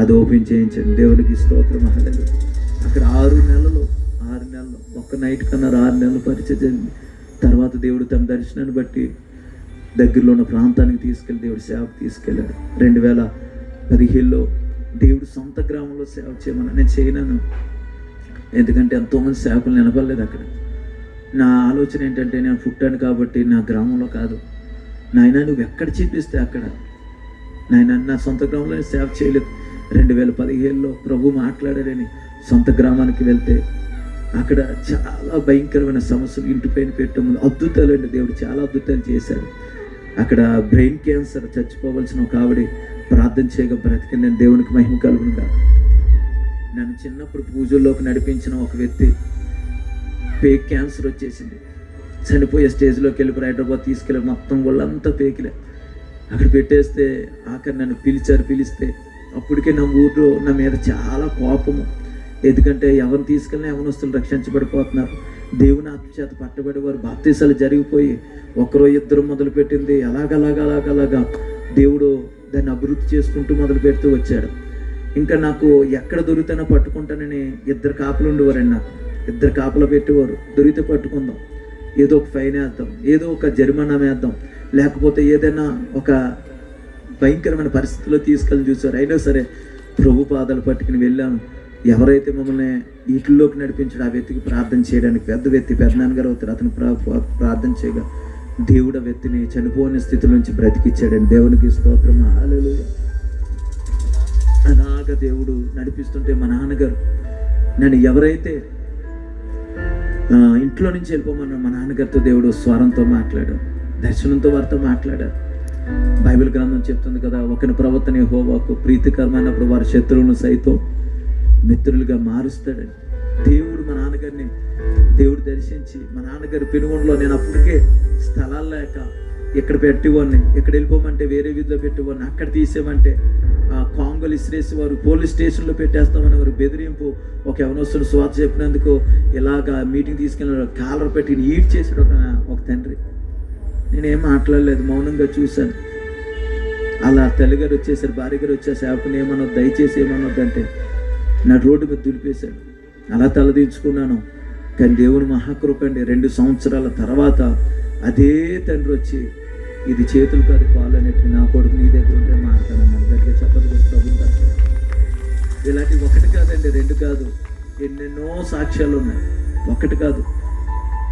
అది ఓపెన్ చేయించండి. దేవునికి స్తోత్రం, హల్లెలూయా. అక్కడ 6 నెలలు ఒక్క నైట్ కన్నా 6 నెలలు పరిచయం జరిగింది. తర్వాత దేవుడు తన దర్శనాన్ని బట్టి దగ్గరలో ఉన్న ప్రాంతానికి తీసుకెళ్ళి దేవుడు సేవకు తీసుకెళ్ళాడు. 2015లో దేవుడు సొంత గ్రామంలో సేవ చేయమని నేను చేయను, ఎందుకంటే ఎంతోమంది సేవకులు నిలబడలేదు అక్కడ. నా ఆలోచన ఏంటంటే నేను పుట్టాను కాబట్టి నా గ్రామంలో కాదు, నాయన నువ్వు ఎక్కడ చూపిస్తే అక్కడ, నాయన నా సొంత గ్రామంలో సేవ చేయలేదు. 2015లో ప్రభు మాట్లాడారని సొంత గ్రామానికి వెళ్తే అక్కడ చాలా భయంకరమైన సమస్యలు ఇంటిపైన పెట్టడం, అద్భుతాలు అండి. దేవుడు చాలా అద్భుతాలు చేశాడు. అక్కడ బ్రెయిన్ క్యాన్సర్ చచ్చిపోవలసిన ఒక ఆవిడ ప్రార్థన చేయగా బ్రతికింది. నేను దేవునికి మహిమ కలుగునుగా. నన్ను చిన్నప్పుడు పూజల్లోకి నడిపించిన ఒక వ్యక్తి పేక్ క్యాన్సర్ వచ్చేసింది, చనిపోయే స్టేజ్లోకి వెళ్ళి హైదరాబాద్ తీసుకెళ్ళి మొత్తం వాళ్ళంతా పేకిలే అక్కడ పెట్టేస్తే ఆఖరి నన్ను పిలిస్తే అప్పటికే నా ఊర్లో నా మీద చాలా కోపము. ఎందుకంటే ఎవరిని తీసుకెళ్ళినా యవనస్తులు రక్షించబడిపోతున్నారు, దేవుని ఆత్మ చేత పట్టబడేవారు బాప్తీసాలు జరిగిపోయి ఒకరో ఇద్దరు మొదలుపెట్టింది. అలాగలాగా దేవుడు దాన్ని అభివృద్ధి చేసుకుంటూ మొదలు పెడుతూ వచ్చాడు. ఇంకా నాకు ఎక్కడ దొరికితేనో పట్టుకుంటానని 2 కాపులు ఉండేవారండి. నాకు 2 కాపులు పెట్టేవారు. దొరికితే పట్టుకుందాం, ఏదో ఒక ఫైన్ వేద్దాం, ఏదో ఒక జరిమానా వేద్దాం, లేకపోతే ఏదైనా ఒక భయంకరమైన పరిస్థితిలో తీసుకెళ్ళి చూసారు. అయినా సరే ప్రభు పాదాలు పట్టుకుని వెళ్ళాము. ఎవరైతే మమ్మల్ని వీటిల్లోకి నడిపించాడు ఆ వ్యక్తికి ప్రార్థన చేయడానికి పెద్ద వ్యక్తి పెద్దనాన్నగారు అవుతారు. అతను ప్రార్థన చేయగా దేవుడు ఆ వ్యక్తిని చనిపోయిన స్థితి నుంచి బ్రతికిచ్చాడండి. దేవునికి స్తోత్రం, హల్లెలూయా. అలాగా దేవుడు నడిపిస్తుంటే మా నాన్నగారు నన్ను ఎవరైతే ఇంట్లో నుంచి వెళ్ళిపోమన్నా మా నాన్నగారితో దేవుడు స్వరంతో మాట్లాడారు, దర్శనంతో వారితో మాట్లాడారు. బైబిల్ గ్రంథం చెప్తుంది కదా, ఒకని ప్రవర్తన యెహోవాకు ప్రీతికరమైనప్పుడు వారి శత్రువులను సైతం మిత్రులుగా మారుస్తాడని. దేవుడు మా నాన్నగారిని దేవుడు దర్శించి, మా నాన్నగారు పెనుగొండలో నేను అప్పటికే స్థలాలు లేక ఇక్కడ పెట్టేవాడిని, ఇక్కడ వెళ్ళిపోమంటే వేరే వీధిలో పెట్టేవాడిని, అక్కడ తీసేమంటే కాంగోలు ఇసిరేసేవారు, పోలీస్ స్టేషన్లో పెట్టేస్తామని వారు బెదిరింపు. ఒక యవనస్తుడు స్వాత చెప్పినందుకు ఇలాగా మీటింగ్ తీసుకెళ్ళిన కాలర్ పెట్టి ఈడ్ చేసాడు ఒక తండ్రి. నేనేం మాట్లాడలేదు, మౌనంగా చూశాను. అలా తల్లిగారు వచ్చేసారు, భార్య గారు వచ్చే సేవకుని ఏమన్నొద్దు, దయచేసి ఏమన్నొద్దు అంటే నా రోడ్డు మీద దులిపేశాడు. అలా తలదించుకున్నాను. కానీ దేవుని మహాకృపండి, 2 సంవత్సరాల తర్వాత అదే తండ్రి వచ్చి ఇది చేతులు కాదు కాళ్ళు అనేట్టు నా కొడుకు నీ దగ్గర ఉంటే మాట్లాడన్నాను. గట్టిగా చెప్పదు ప్రభుత్వం తరఫున. ఇలాంటి 1 కాదండి, 2 కాదు, ఎన్నెన్నో సాక్ష్యాలు ఉన్నాయి. 1 కాదు.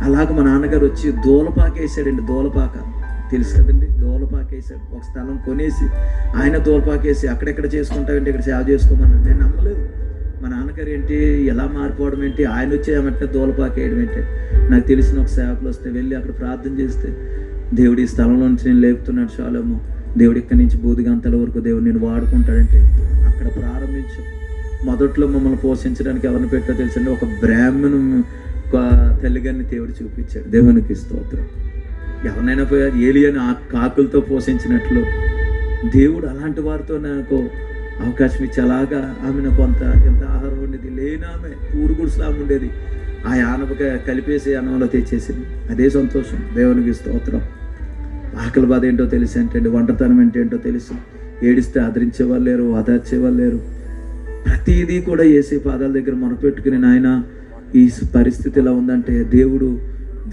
అలాగ మా నాన్నగారు వచ్చి దూలపాకేసాడండి. దూలపాక తెలుసు కదండి, దూలపాకేసాడు. ఒక స్థలం కొనేసి ఆయన దూలపాకేసి అక్కడెక్కడ చేసుకుంటామంటే ఇక్కడ సేవ చేసుకోమన్నాను. నేను నమ్మలేదు. మా నాన్నగారు ఏంటి ఎలా మారిపోవడం ఏంటి, ఆయన వచ్చేయమంటే దూలపాకేయడం ఏంటి. నాకు తెలిసిన ఒక సేవకులు వస్తే వెళ్ళి అక్కడ ప్రార్థన చేస్తే దేవుడు ఈ స్థలంలో నుంచి నేను లేపుతున్నాడు చాలేమో, దేవుడు ఇక్కడి నుంచి బూదిగంతల వరకు దేవుడు నేను వాడుకుంటాడంటే అక్కడ ప్రారంభించాం. మొదట్లో మమ్మల్ని పోషించడానికి ఎవరిని పెట్టో తెలుసండి, ఒక బ్రాహ్మణు తల్లిగారిని దేవుడు చూపించాడు. దేవునికి స్తోత్రం. ఎవరినైనా పోయి ఏలియని కాకులతో పోషించినట్లు దేవుడు అలాంటి వారితో నాకు అవకాశం ఇచ్చి అలాగా ఆమెను కొంత ఎంత ఆహారం ఉండేది లేని ఆమె ఊరు గుడిసెలా ఉండేది, ఆ ఆనపక కలిపేసి అన్నంలో తెచ్చేసింది. అదే సంతోషం. దేవునికి స్తోత్రం. ఆకలి బాధ ఏంటో తెలుసు ఏంటండి, ఒంటరితనం ఏంటో తెలుసు. ఏడిస్తే ఆదరించేవాళ్ళు లేరు, ఆదరించేవాళ్ళు లేరు. ప్రతిదీ కూడా యేసే పాదాల దగ్గర మొరపెట్టుకుని నాయన ఈ పరిస్థితి ఎలా ఉందంటే దేవుడు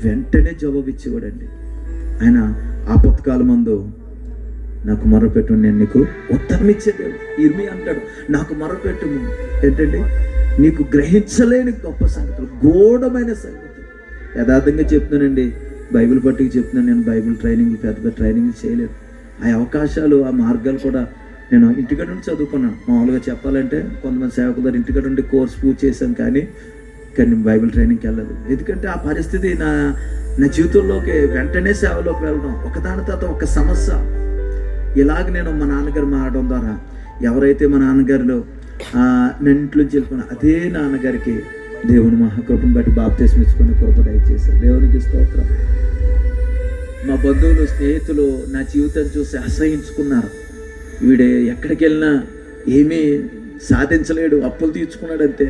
వెంటనే జవాబిచ్చేవాడండి. ఆయన ఆపత్కాల మందు నాకు మొరపెట్టు, నేను నీకు ఉత్తరం ఇచ్చే దేవుడు. ఇర్మియా అంటాడు, నాకు మొరపెట్టు ఏంటండి, నీకు గ్రహించలేని గొప్ప సంగతులు, గూఢమైన సంగతులు. యథార్థంగా చెప్తున్నానండి, బైబిల్ పట్టుకు చెప్తున్నాను. నేను బైబిల్ పెద్ద ట్రైనింగ్ చేయలేదు. ఆ అవకాశాలు, ఆ మార్గాలు కూడా నేను ఇంటికాడ నుండి చదువుకున్నాను. మామూలుగా చెప్పాలంటే కొంతమంది సేవకుల దగ్గర ఇంటికాడ నుండి కోర్స్ పూర్తి చేశాను, కానీ బైబిల్ ట్రైనింగ్కి వెళ్ళదు. ఎందుకంటే ఆ పరిస్థితి నా జీవితంలోకి వెంటనే సేవలోకి వెళ్ళడం, ఒకదాని తర్వాత ఒక సమస్య. ఇలాగ నేను మా నాన్నగారు మారడం ద్వారా ఎవరైతే మా నాన్నగారిలో నన్ను ఇంట్లోంచి వెళ్ళిపోయినా అదే నాన్నగారికి దేవుని మహాకృపను బట్టి బాప్తిస్మం ఇచ్చుకునే కృప దయచేశారు. దేవునికి స్తోత్రం. మా బంధువులు, స్నేహితులు నా జీవితం చూసి అసహించుకున్నారు. వీడే ఎక్కడికి వెళ్ళినా ఏమీ సాధించలేడు, అప్పులు తీర్చుకున్నాడు అంతే.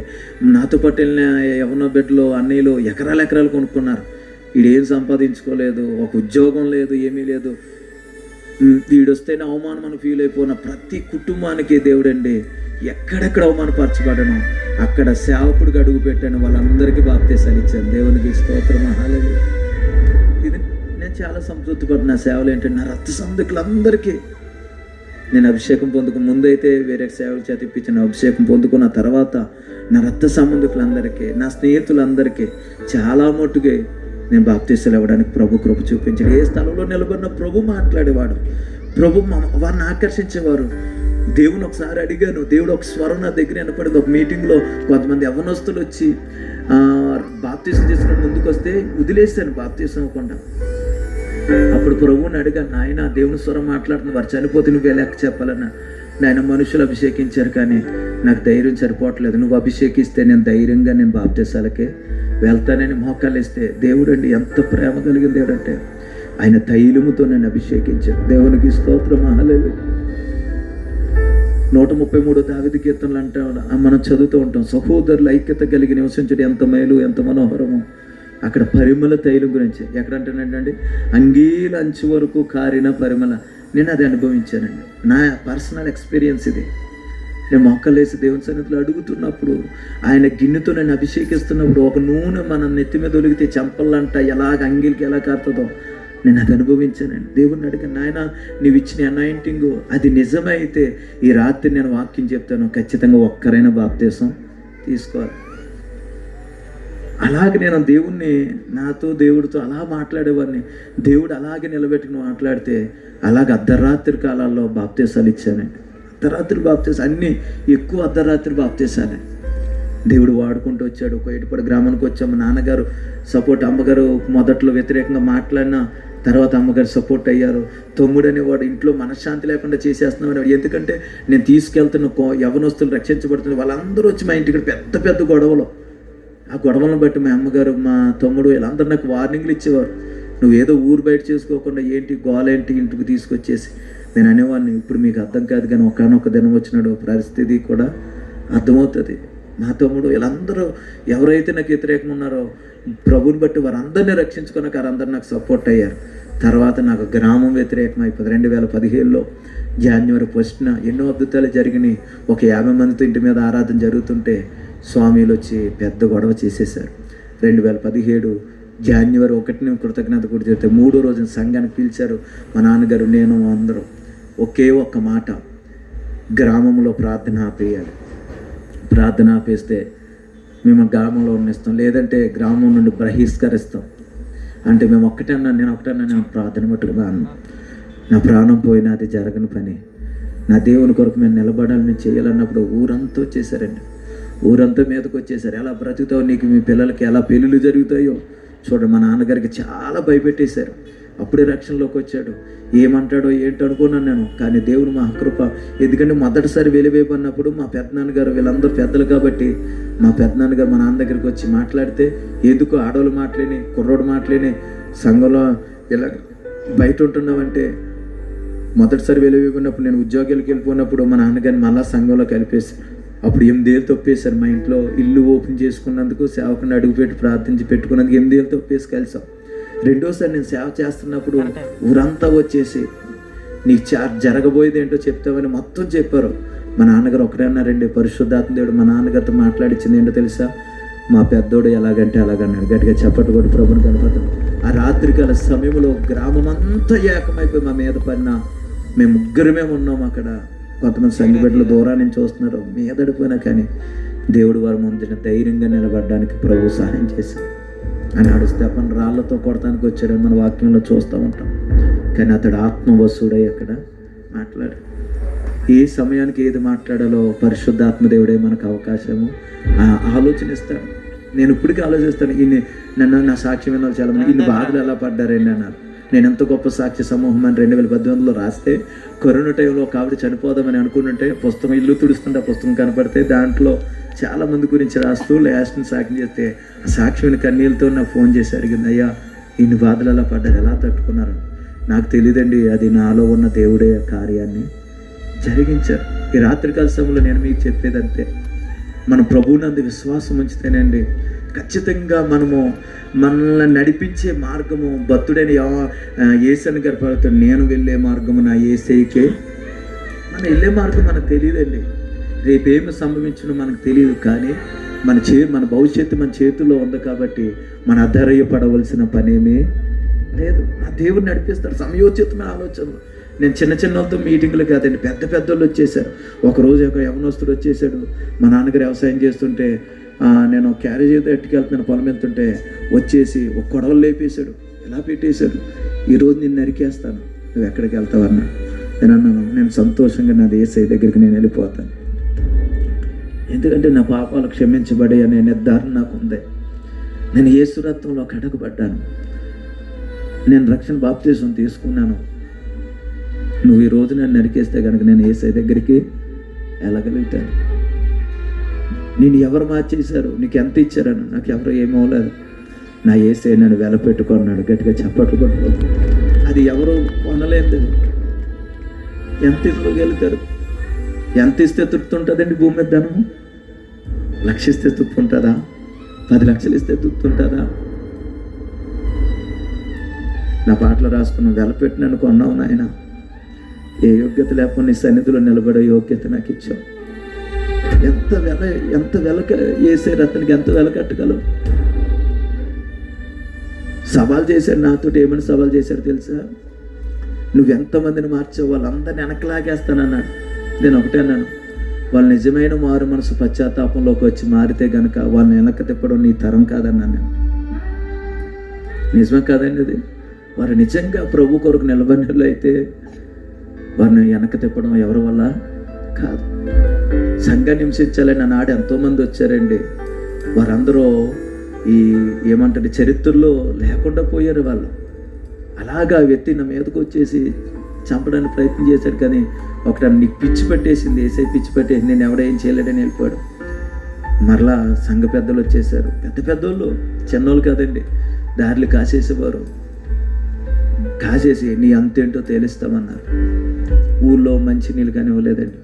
నాతో పాటు వెళ్ళిన యవన బిడ్డలు, అన్నయ్యలు ఎకరాలు కొనుక్కున్నారు. వీడేం సంపాదించుకోలేదు, ఒక ఉద్యోగం లేదు, ఏమీ లేదు. వీడొస్తేనే అవమానం అని ఫీల్ అయిపోయిన ప్రతి కుటుంబానికి దేవుడండి ఎక్కడెక్కడ అవమానపరచబడను అక్కడ సేవకుడికి అడుగు పెట్టాను, వాళ్ళందరికీ బాప్తిసాలు ఇచ్చాను. దేవునికి స్తోత్రం. హల్లెలూయా. ఇది నేను చాలా సంతృప్తి పడిన సేవలు ఏంటంటే నా రక్త సంబంధికులందరికీ నేను అభిషేకం పొందుకు ముందైతే వేరే సేవలు చేత ఇప్పించిన అభిషేకం పొందుకున్న తర్వాత నా రక్త సంబంధికులందరికీ, నా స్నేహితులందరికీ చాలా మట్టుగా నేను బాప్తిసాలు ఇవ్వడానికి ప్రభు కృప చూపించాడు. ఏ స్థలంలో నిలబడిన ప్రభు మాట్లాడేవాడు, ప్రభు వారిని ఆకర్షించేవారు. దేవుని ఒకసారి అడిగాను, దేవుడు ఒక స్వరం నా దగ్గర వినపడింది. ఒక మీటింగ్లో కొంతమంది యవ్వనస్తులు వచ్చి బాప్తిసం తీసుకుని ముందుకు వస్తే వదిలేశాను బాప్తిసం అవ్వకుండా. అప్పుడు ప్రభువుని అడిగాను, నాయన దేవుని స్వరం మాట్లాడుతున్న వారు చనిపోతే నువ్వే లెక్క చెప్పాలన్నా. నాయన మనుషులు అభిషేకించారు కానీ నాకు ధైర్యం సరిపోవట్లేదు, నువ్వు అభిషేకిస్తే నేను ధైర్యంగా నేను బాప్తిసాలకే వెళ్తానని మోకాలు వేస్తే దేవుడు అండి ఎంత ప్రేమ కలిగిన దేవుడు అంటే ఆయన తైలముతో నేను అభిషేకించాను. దేవునికి స్తోత్రం. హల్లెలూయా. 133 దావీదు కీర్తనలు అంటే మనం చదువుతూ ఉంటాం, సహోదరుల ఐక్యత కలిగి నివసించడం ఎంత మేలు ఎంత మనోహరము. అక్కడ పరిమళ తైలం గురించి ఎక్కడంటానండి, అంగీల అంచు వరకు కారిన పరిమళ. నేను అది అనుభవించానండి, నా పర్సనల్ ఎక్స్పీరియన్స్ ఇది. నేను మొక్కలేసి దేవుని సన్నిధిలో అడుగుతున్నప్పుడు, ఆయన గిన్నెతో నేను అభిషేకిస్తున్నప్పుడు ఒక నూనె మనం నెత్తి మీద ఒలిగితే చెంపలంట ఎలాగ అంగిలికి ఎలా కారుతుందో నేను అది అనుభవించానండి. దేవుడిని అడిగాను, నాయన నీవు ఇచ్చిన అనాయింటింగ్ అది నిజమైతే ఈ రాత్రి నేను వాక్యం చెప్తాను, ఖచ్చితంగా ఒక్కరైనా బాప్తిసం తీసుకోవాలి. అలాగే నేను దేవుణ్ణి నాతో దేవుడితో అలా మాట్లాడేవాడిని. దేవుడు అలాగే నిలబెట్టుకుని మాట్లాడితే అలాగే అర్ధరాత్రి కాలాల్లో బాప్తిసాలు ఇచ్చానండి. అర్ధరాత్రి బాప్తిసాలు, అన్నీ ఎక్కువ అర్ధరాత్రి బాప్తిసాలే. దేవుడు వాడుకుంటూ వచ్చాడు. ఒక ఏడుపడి గ్రామానికి వచ్చాము. నాన్నగారు సపోర్ట్, అమ్మగారు మొదట్లో వ్యతిరేకంగా మాట్లాడినా తర్వాత అమ్మగారు సపోర్ట్ అయ్యారు. తమ్ముడు అనేవాడు ఇంట్లో మనశ్శాంతి లేకుండా చేసేస్తున్నామని, ఎందుకంటే నేను తీసుకెళ్తున్న యవనస్తులు రక్షించబడుతున్న వాళ్ళందరూ వచ్చి మా ఇంటికి పెద్ద పెద్ద గొడవలు. ఆ గొడవలను బట్టి మా అమ్మగారు, మా తమ్ముడు వీళ్ళందరూ నాకు వార్నింగ్లు ఇచ్చేవారు, నువ్వేదో ఊరు బయట చేసుకోకుండా ఏంటి గోలేంటి ఇంటికి తీసుకొచ్చేసి. నేను అనేవాడిని, ఇప్పుడు మీకు అర్థం కాదు కానీ ఒకనొక దినం వచ్చినాడు పరిస్థితి కూడా అర్థమవుతుంది. మా తమ్ముడు వీళ్ళందరూ ఎవరైతే నాకు వ్యతిరేకంగా ఉన్నారో ప్రభుని బట్టి వారందరినీ రక్షించుకున్నాక వారందరూ నాకు సపోర్ట్ అయ్యారు. తర్వాత నాకు గ్రామం వ్యతిరేకం అయిపోయింది. 2017లో జనవరి 1న ఎన్నో అద్భుతాలు జరిగినాయి. ఒక 50 మందితో ఇంటి మీద ఆరాధన జరుగుతుంటే స్వామీలు వచ్చి పెద్ద గొడవ చేసేసారు. 2017 జనవరి 1ని కృతజ్ఞత కూడా చెప్తే 3వ రోజున సంఘానికి పిలిచారు. మా నాన్నగారు, నేను, అందరూ ఒకే ఒక్క మాట, గ్రామంలో ప్రార్థన ఆపేయాలి. ప్రార్థన ఆపేస్తే మేము గ్రామంలో ఉన్నిస్తాం, లేదంటే గ్రామం నుండి బహిష్కరిస్తాం. అంటే మేము నేను ఒక్కటన్నా నేను ప్రార్థన మట్టుగా అన్నాను. నా ప్రాణం పోయినా అది జరగని పని. నా దేవుని కొరకు మేము నిలబడాలి, మేము చేయాలన్నప్పుడు ఊరంతా వచ్చేసారండి. ఊరంతా మీదకి వచ్చేసారు. ఎలా బ్రతుకుతావు, నీకు మీ పిల్లలకి ఎలా పెళ్ళిళ్ళు జరుగుతాయో చూడండి. మా నాన్నగారికి చాలా భయపెట్టేశారు. అప్పుడే రక్షణలోకి వచ్చాడు. ఏమంటాడో ఏంటో అనుకున్నాను నేను, కానీ దేవుడు మా కృప. ఎందుకంటే మొదటిసారి వెలివేయబడినప్పుడు మా పెద్దనాన్నగారు, వీళ్ళందరూ పెద్దలు కాబట్టి మా పెద్దనాన్నగారు మా నాన్న దగ్గరికి వచ్చి మాట్లాడితే, ఎందుకు ఆడవాళ్ళు మాట్లాడి కుర్రోడు మాట్లాడి సంఘంలో ఇలా బయట ఉంటున్నామంటే, మొదటిసారి వెలివేయబడినప్పుడు నేను ఉద్యోగాలకు వెళ్ళిపోయినప్పుడు మా నాన్నగారిని మళ్ళా సంఘంలో కలిపేసి అప్పుడు 8 ఏళ్ళు తప్పేశారు. మా ఇంట్లో ఇల్లు ఓపెన్ చేసుకున్నందుకు, సేవకుని అడుగుపెట్టి ప్రార్థించి పెట్టుకున్నందుకు 8 ఏళ్ళు తప్పేసి కలిసాం. రెండోసారి నేను సేవ చేస్తున్నప్పుడు ఊరంతా వచ్చేసి నీకు జరగబోయేది ఏంటో చెప్తామని మొత్తం చెప్పారు. మా నాన్నగారు ఒకటే అన్నారండి, పరిశుద్ధాత్మ దేవుడు మా నాన్నగారితో మాట్లాడించింది ఏంటో తెలుసా, మా పెద్దోడు ఎలాగంటే అలాగన్నాడు. గట్టిగా చెప్పట్టు కూడా ప్రభుని కనపడతాం. ఆ రాత్రికాల సమయంలో గ్రామం అంతా ఏకమైపోయి మా మీద పడిన మేము ముగ్గురమే ఉన్నాం అక్కడ. కొంతమంది సంఘబిడ్డలు దూరం నుంచి వస్తున్నారు, మీదడిపోయినా కానీ దేవుడు వారి ముందున ధైర్యంగా నిలబడడానికి ప్రభు సహాయం చేశాడు. ఆనాడు స్తెఫను రాళ్లతో కొడతానికి వచ్చాడని మన వాక్యంలో చూస్తూ ఉంటాం. కానీ అతడు ఆత్మవశుడై అక్కడ మాట్లాడు. ఏ సమయానికి ఏది మాట్లాడాలో పరిశుద్ధాత్మ దేవుడే మనకు అవకాశము ఆలోచన ఇస్తాడు. నేను ఇప్పటికీ ఆలోచిస్తాను, నా సాక్ష్యం విన్నారు చాలా మంది, ఇన్ని బాధలు ఎలా పడ్డారండి అన్నారు. నేను ఎంత గొప్ప సాక్షి సమూహం అని 2018లో రాస్తే, కరోనా టైంలో ఒక ఆవిడ చనిపోదామని అనుకుంటుంటే పుస్తకం ఇల్లు తుడుస్తుంటే పుస్తకం కనపడితే దాంట్లో చాలామంది గురించి రాస్తూ లాస్ట్ని సాక్ష్యం చేస్తే ఆ సాక్ష్యం కన్నీళ్ళతో నాకు ఫోన్ చేసి అడిగింది, అయ్యా ఇన్ని బాధలు ఎలా పడ్డారు, ఎలా తట్టుకున్నారు? నాకు తెలియదండి, అది నాలో ఉన్న దేవుడే కార్యాన్ని జరిగించారు. ఈ రాత్రికాల సమయంలో నేను మీకు చెప్పేదంటే, మన ప్రభువునందు విశ్వాసం ఉంచితేనండి ఖచ్చితంగా మనల్ని నడిపించే మార్గము భక్తుడైన యేసని గారు పడుతాడు, నేను వెళ్ళే మార్గము నా యేసయ్యకే. మనం వెళ్ళే మార్గం మనకు తెలియదండి, రేపేమి సంభవించడం మనకు తెలియదు. కానీ మన భవిష్యత్తు మన చేతుల్లో ఉంది కాబట్టి మన అధైర్యపడవలసిన పనేమీ లేదు. ఆ దేవుడు నడిపిస్తాడు సమయోచితమైన ఆలోచనలు. నేను చిన్న వాళ్ళతో మీటింగ్లు కాదండి, పెద్ద వాళ్ళు వచ్చేసారు. ఒకరోజు ఒక యవనస్తుడు వచ్చేసాడు, మా నాన్నగారు వ్యవసాయం చేస్తుంటే నేను క్యారేజ్ అయితే ఎట్టుకెళ్తున్నాను, పొలం వెళ్తుంటే వచ్చేసి ఒక కొడవలు లేపేశాడు, ఎలా పెట్టేశాడు, ఈరోజు నేను నరికేస్తాను, నువ్వు ఎక్కడికి వెళ్తావన్నా. నేను అన్నాను, నేను సంతోషంగా నా యేసయ్య దగ్గరికి నేను వెళ్ళిపోతాను, ఎందుకంటే నా పాపాలు క్షమించబడే అనే నిర్ధారణ నాకు ఉంది. నేను యేసు రక్తంలో కడగబడ్డాను, నేను రక్షణ బాప్తిసం తీసుకున్నాను. నువ్వు ఈ రోజు నన్ను నరికేస్తే కనుక నేను యేసయ్య దగ్గరికి వెళ్ళగలుగుతాను. నేను ఎవరు మార్చేశారు, నీకు ఎంత ఇచ్చారను, నాకు ఎవరు ఏమవలేదు, నా యేసయ్య నన్ను వెలపెట్టుకున్నాడు. గట్టిగా చప్పట్లు కొట్టుకోదు. అది ఎవరు కొనలేదు. ఎంత ఇవ్వగలుగుతారు? ఎంత ఇస్తే తృప్తి ఉంటుందండి భూమి మీద? ధనము 1,00,000 ఇస్తే తృప్తి ఉంటుందా? 10 లక్షలు ఇస్తే తృప్తి ఉంటుందా? నా పాటలు రాసుకున్నావు, వెలపెట్టి నన్ను కొన్నావు నాయన, ఏ యోగ్యత లేకుండా నీ సన్నిధిలో నిలబడే యోగ్యత నాకు ఇచ్చావు. ఎంత వెల వేసారు అతనికి, ఎంత వెల కట్టగలవు? సవాల్ చేశాడు నాతో. ఏమని సవాల్ చేశాడు తెలుసా? నువ్వెంతమందిని మార్చావు, వాళ్ళందరినీ వెనకలాగేస్తానన్నాడు. నేను ఒకటే అన్నాను, వాళ్ళు నిజమైన మారు మనసు పశ్చాత్తాపంలోకి వచ్చి మారితే గనక వాళ్ళని వెనక్కి తిప్పడం నీ తరం కాదన్నాను నేను. నిజమే కాదండి అది? వారు నిజంగా ప్రభు కొరకు నిలబడినట్లు అయితే వారిని వెనక్కి తిప్పడం ఎవరి వల్ల కాదు. సంఘాన్ని హింసించాలని నాడు ఎంతోమంది వచ్చారండి. వారందరూ ఏమంటారు చరిత్రలో లేకుండా పోయారు. వాళ్ళు అలాగా వ్యక్తి నా మీదకు వచ్చేసి చంపడానికి ప్రయత్నం చేశాడు. కానీ ఒకటి నీకు పిచ్చి పట్టేసింది, ఏసై పిచ్చి పట్టేసి నేను ఎవడేం చేయలేడని వెళ్ళిపోయాడు. మరలా సంఘ పెద్దలు వచ్చేసారు, పెద్దోళ్ళు, చిన్నోళ్ళు కాదండి. దారిలు కాసేసేవారు, కాసేసి నీ అంతేంటో తేలిస్తామన్నారు. ఊళ్ళో మంచి నీళ్ళు కానీ ఇవ్వలేదండి.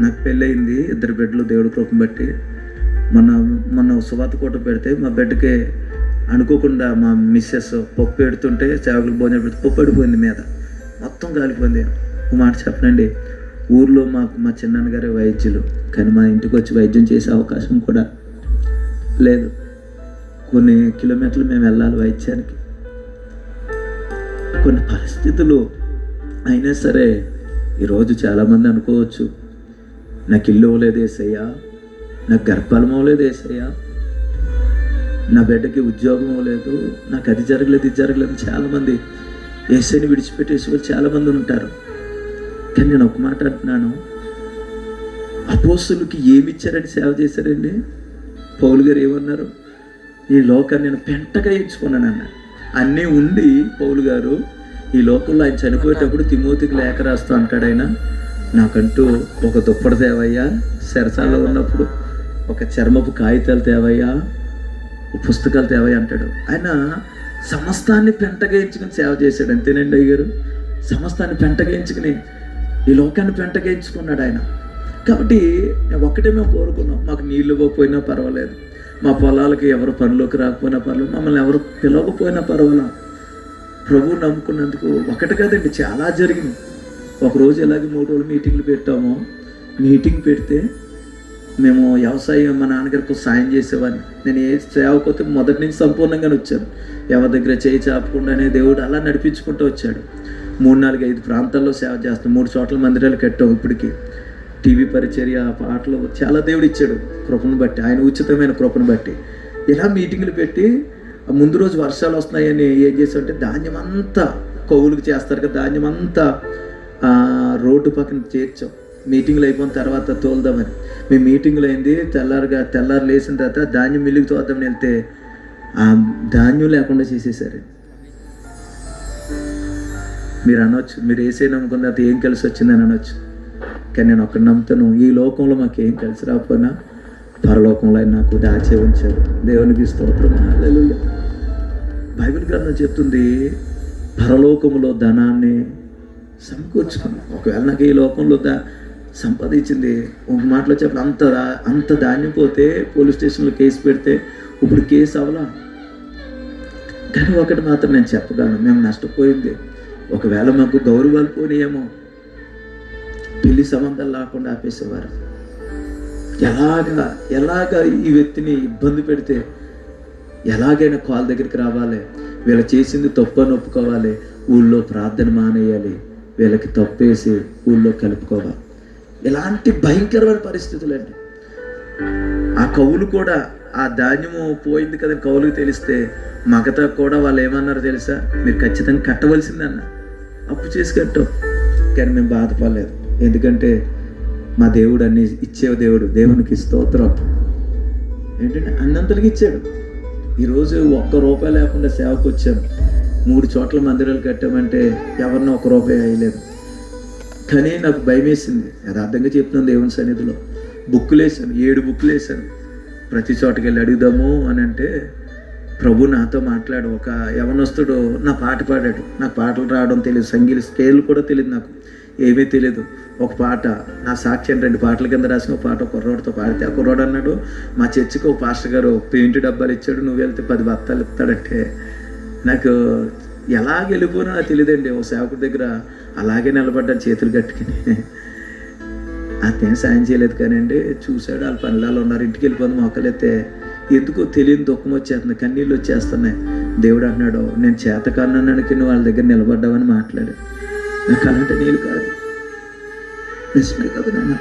నాకు పెళ్ళయింది, 2 బిడ్డలు దేవుడి కృపను బట్టి. మొన్న సువాత కూట పెడితే మా బిడ్డకి అనుకోకుండా మా మిస్సెస్ పప్పు పెడుతుంటే సేవకులు భోజనం పెడితే పప్పు పడిపోయింది మీద, మొత్తం కాలిపోయింది. ఒక మాట చెప్పనండి, ఊర్లో మా చిన్నాన్నగారే వైద్యులు, కానీ మా ఇంటికి వచ్చి వైద్యం చేసే అవకాశం కూడా లేదు. కొన్ని కిలోమీటర్లు మేము వెళ్ళాలి వైద్యానికి. కొన్ని పరిస్థితులు అయినా సరే ఈరోజు చాలామంది అనుకోవచ్చు, నాకు ఇల్లు అవ్వలేదు యేసయ్యా, నాకు గర్భఫలం అవ్వలేదు యేసయ్యా, నా బిడ్డకి ఉద్యోగం అవ్వలేదు, నాకు అది జరగలేదు ఇది జరగలేదు. చాలామంది యేసయ్యని విడిచిపెట్టేసి వాళ్ళు చాలామంది ఉంటారు. కానీ నేను ఒక మాట అంటున్నాను, అపోస్తులకి ఏమిచ్చారని సేవ చేశారండి? పౌలు గారు ఏమన్నారు? ఈ లోకాన్ని నేను పెంటగా ఎంచుకున్నాను అన్నారు. అన్నీ ఉండి పౌలు గారు ఈ లోకంలో ఆయన చనిపోయేటప్పుడు తిమోతికి లేఖ రాస్తూ అంటాడు, ఆయన నాకంటూ ఒక దుప్పటి తేవయ్యా, సెరసాల్లో ఉన్నప్పుడు ఒక చర్మపు కాగితాలు తేవయ్యా, పుస్తకాలు తేవయ్యా అంటాడు. ఆయన సమస్తాన్ని పెంటగా ఎంచుకుని సేవ చేశాడు. అంతేనండి అయ్యారు, సమస్తాన్ని పెంటగా ఎంచుకుని ఈ లోకాన్ని పెంటగా ఎంచుకున్నాడు ఆయన. కాబట్టి ఒక్కటే మేము కోరుకున్నాం, మాకు నీళ్ళు ఇవ్వకపోయినా పర్వాలేదు, మా పొలాలకి ఎవరు పనిలోకి రాకపోయినా పర్వాలేదు, మమ్మల్ని ఎవరు పిలవకపోయినా పర్వాలేదు, ప్రభువు నమ్ముకున్నందుకు. ఒకటి కాదండి, చాలా జరిగింది. ఒకరోజు ఎలాగే 3 రోజులు మీటింగ్లు పెట్టాము. మీటింగ్ పెడితే మేము వ్యవసాయం మా నాన్నగారికి సాయం చేసేవాడిని. నేను ఏ సేవకపోతే మొదటి నుంచి సంపూర్ణంగానే వచ్చాను. ఎవరి దగ్గర చేయి చాపకుండానే దేవుడు అలా నడిపించుకుంటూ వచ్చాడు. 3, 4, 5 ప్రాంతాల్లో సేవ చేస్తాం. 3 చోట్ల మందిరాలు కట్టాం. ఇప్పటికి టీవీ పరిచర్య, పాటలు చాలా దేవుడు ఇచ్చాడు కృపను బట్టి, ఆయన ఉచితమైన కృపను బట్టి. ఇలా మీటింగ్లు పెట్టి ముందు రోజు వర్షాలు వస్తున్నాయని ఏం చేసామంటే ధాన్యం అంతా కౌలుకు చేస్తారు కదా, ధాన్యం అంతా రోడ్డు పక్కన చేర్చాం. మీటింగ్లు అయిపోయిన తర్వాత తోలుదామని. మేము మీటింగ్లు అయింది తెల్లారు లేచిన తర్వాత ధాన్యం మిల్లుకి తోద్దామని వెళ్తే ఆ ధాన్యం లేకుండా చేసేసారు. మీరు అనొచ్చు, మీరు ఏసై నమ్ముకున్న తర్వాత ఏం కలిసి వచ్చిందని అనొచ్చు. కానీ నేను ఒకటి నమ్ముతాను, ఈ లోకంలో మాకు ఏం కలిసి రాకపోయినా పరలోకంలో ఆయన నాకు దాచే ఉంచారు. దేవునికి స్తోత్రం, హల్లెలూయా. బైబిల్ గ్రంథం చెప్తుంది, పరలోకంలో ధనాన్ని సమకూర్చుకున్నాను. ఒకవేళ నాకు ఈ లోకంలో సంపాదించింది, ఒక మాటలో చెప్పిన అంత ధాన్యం పోతే పోలీస్ స్టేషన్లో కేసు పెడితే ఇప్పుడు కేసు అవలా. కానీ ఒకటి మాత్రం నేను చెప్పగలను, మేము నష్టపోయింది ఒకవేళ మాకు గౌరవాలు పోనీయేమో, పెళ్లి సంబంధాలు లేకుండా ఆపేసేవారు. ఎలాగా ఈ వ్యక్తిని ఇబ్బంది పెడితే ఎలాగైనా కాల్ దగ్గరికి రావాలి, వీళ్ళు చేసింది తప్పు అని ఒప్పుకోవాలి, ఊళ్ళో ప్రార్థన మానేయాలి, వీళ్ళకి తప్పేసి ఊళ్ళో కలుపుకోవాలి. ఇలాంటి భయంకరమైన పరిస్థితులు అండి. ఆ కవులు కూడా ఆ ధాన్యము పోయింది కదా కవులకు తెలిస్తే మగతా కూడా వాళ్ళు ఏమన్నారు తెలుసా, మీరు ఖచ్చితంగా కట్టవలసిందన్న, అప్పు చేసి కట్టాం. కానీ మేము బాధపడలేదు, ఎందుకంటే మా దేవుడు అన్ని ఇచ్చే దేవుడు. దేవునికి స్తోత్రం. ఏంటంటే అన్నంతలకు ఇచ్చాడు. ఈరోజు ₹1 లేకుండా సేవకు వచ్చాము. 3 చోట్ల మందిరాలు కట్టామంటే ఎవరినో ₹1 వేయలేదు. కానీ నాకు భయం వేసింది, యథార్థంగా చెప్తున్నాను. దేవుని సన్నిధిలో బుక్కులు వేసాను, 7 బుక్కులు వేసాను. ప్రతి చోటకి వెళ్ళి అడుగుదాము అని అంటే ప్రభు నాతో మాట్లాడు. ఒక యవనస్తుడు నా పాట పాడాడు. నాకు పాటలు రావడం తెలియదు, సంగీత స్కేల్ కూడా తెలియదు, నాకు ఏమీ తెలియదు. ఒక పాట నా సాక్ష్యం 2 పాటల కింద రాసిన ఒక పాట కుర్రోడితో పాడితే, ఆ కుర్రోడు అన్నాడు, మా చర్చికి ఒక పాస్టర్ గారు పెయింట్ డబ్బాలు ఇచ్చాడు, నువ్వు వెళ్తే 10 బత్తాలు ఇస్తాడంటే నాకు ఎలాగ వెళ్ళిపోయినా నాకు తెలియదండి. ఓ సేవకుడి దగ్గర అలాగే నిలబడ్డాను చేతులు కట్టుకుని. అతనేం సాయం చేయలేదు కానండి, చూశాడు వాళ్ళ పనులలో ఉన్నారు, ఇంటికి వెళ్ళిపోయింది. మొక్కలైతే ఎందుకో తెలియని దుఃఖం వచ్చేస్తుంది, కన్నీళ్ళు వచ్చేస్తున్నాయి. దేవుడు అన్నాడు, నేను చేత కన్నానికి నువ్వు వాళ్ళ దగ్గర నిలబడ్డావని మాట్లాడు. నాకు అలాంటి నీళ్ళు కాదు, నిజమే కదా నాన్న.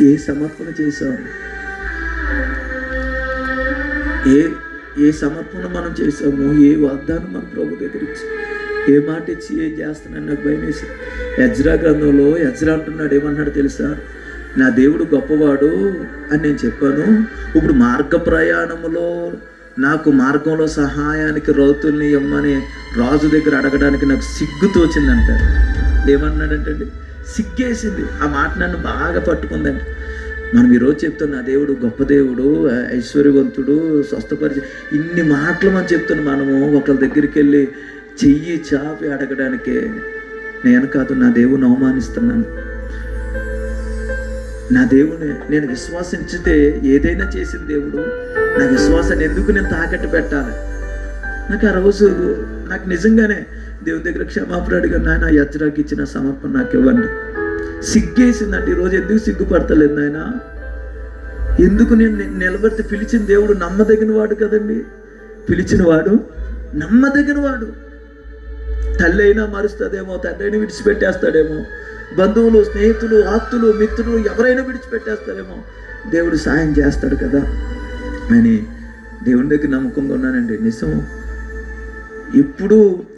ఏ సమర్పణ చేసావు, ఏ సమర్పణ మనం చేసాము, ఏ వాగ్దానం మన ప్రభు దగ్గర ఇచ్చి, ఏ మాట ఇచ్చి ఏం చేస్తున్నాను నాకు భయం వేసి. ఎజ్రా గ్రంథంలో ఎజ్రా అంటున్నాడు, ఏమన్నాడు తెలుసా, నా దేవుడు గొప్పవాడు అని నేను చెప్పాను. ఇప్పుడు మార్గ ప్రయాణములో నాకు మార్గంలో సహాయానికి రౌతుల్ని ఇమ్మని రాజు దగ్గర అడగడానికి నాకు సిగ్గు తోచిందంటారు. ఏమన్నాడంటే సిగ్గేసింది. ఆ మాట నన్ను బాగా పట్టుకుందండి. మనం ఈరోజు చెప్తున్న నా దేవుడు గొప్ప దేవుడు, ఐశ్వర్యవంతుడు, స్వస్థపరిచి, ఇన్ని మాటలు మనం చెప్తున్నాం. మనము ఒకళ్ళ దగ్గరికి వెళ్ళి చెయ్యి చాపి అడగడానికి నేను కాదు, నా దేవుని అవమానిస్తున్నాను. నా దేవుని నేను విశ్వాసించితే ఏదైనా చేసిన దేవుడు, నా విశ్వాసాన్ని ఎందుకు నేను తాకట్టు పెట్టాలి? నాకు ఆ రోజు నాకు నిజంగానే దేవుని దగ్గర క్షమాపణ అడిగాను, నాయన ఎజ్రాకి ఇచ్చిన సమర్పణ నాకు ఇవ్వండి. సిగ్గేసిందండి. ఈరోజు ఎందుకు సిగ్గుపడతలేదు నాయన? ఎందుకు నేను నిలబడితే పిలిచిన దేవుడు నమ్మదగిన వాడు కదండి. పిలిచిన వాడు నమ్మదగిన వాడు. తల్లి అయినా మరుస్తుందేమో, తండ్రి అయినా విడిచిపెట్టేస్తాడేమో, బంధువులు, స్నేహితులు, ఆప్తులు, మిత్రులు ఎవరైనా విడిచిపెట్టేస్తారేమో, దేవుడు సాయం చేస్తాడు కదా అని దేవుని దగ్గర నమ్మకంగా ఉన్నానండి. నిజం. ఇప్పుడు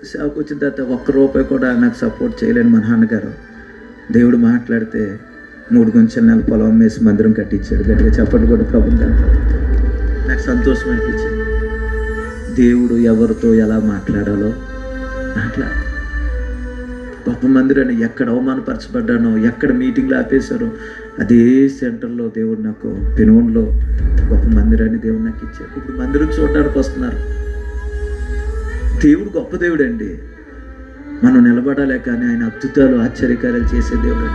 సేవకు వచ్చిన తర్వాత ₹1 కూడా నాకు సపోర్ట్ చేయలేను మా నాన్నగారు. దేవుడు మాట్లాడితే 3 గుంచెల నెల పొలం వేసి మందిరం కట్టించాడు. గట్టిగా చెప్పండి కూడా ప్రభు. నాకు సంతోషం అనిపించింది. దేవుడు ఎవరితో ఎలా మాట్లాడాలో మాట్లాడు. గొప్ప మందిరాన్ని ఎక్కడ అవమానపరచబడ్డానో, ఎక్కడ మీటింగ్లు ఆపేశారో, అదే సెంటర్లో దేవుడు నాకు పెనుగొండలో గొప్ప మందిరాన్ని దేవుడు నాకు ఇచ్చాడు. ఇప్పుడు మందిరం చూడడానికి వస్తున్నారు. దేవుడు గొప్ప దేవుడు అండి. మనం నిలబడాలే కానీ ఆయన అద్భుతాలు, ఆశ్చర్యకార్యాలు చేసే దేవుడు.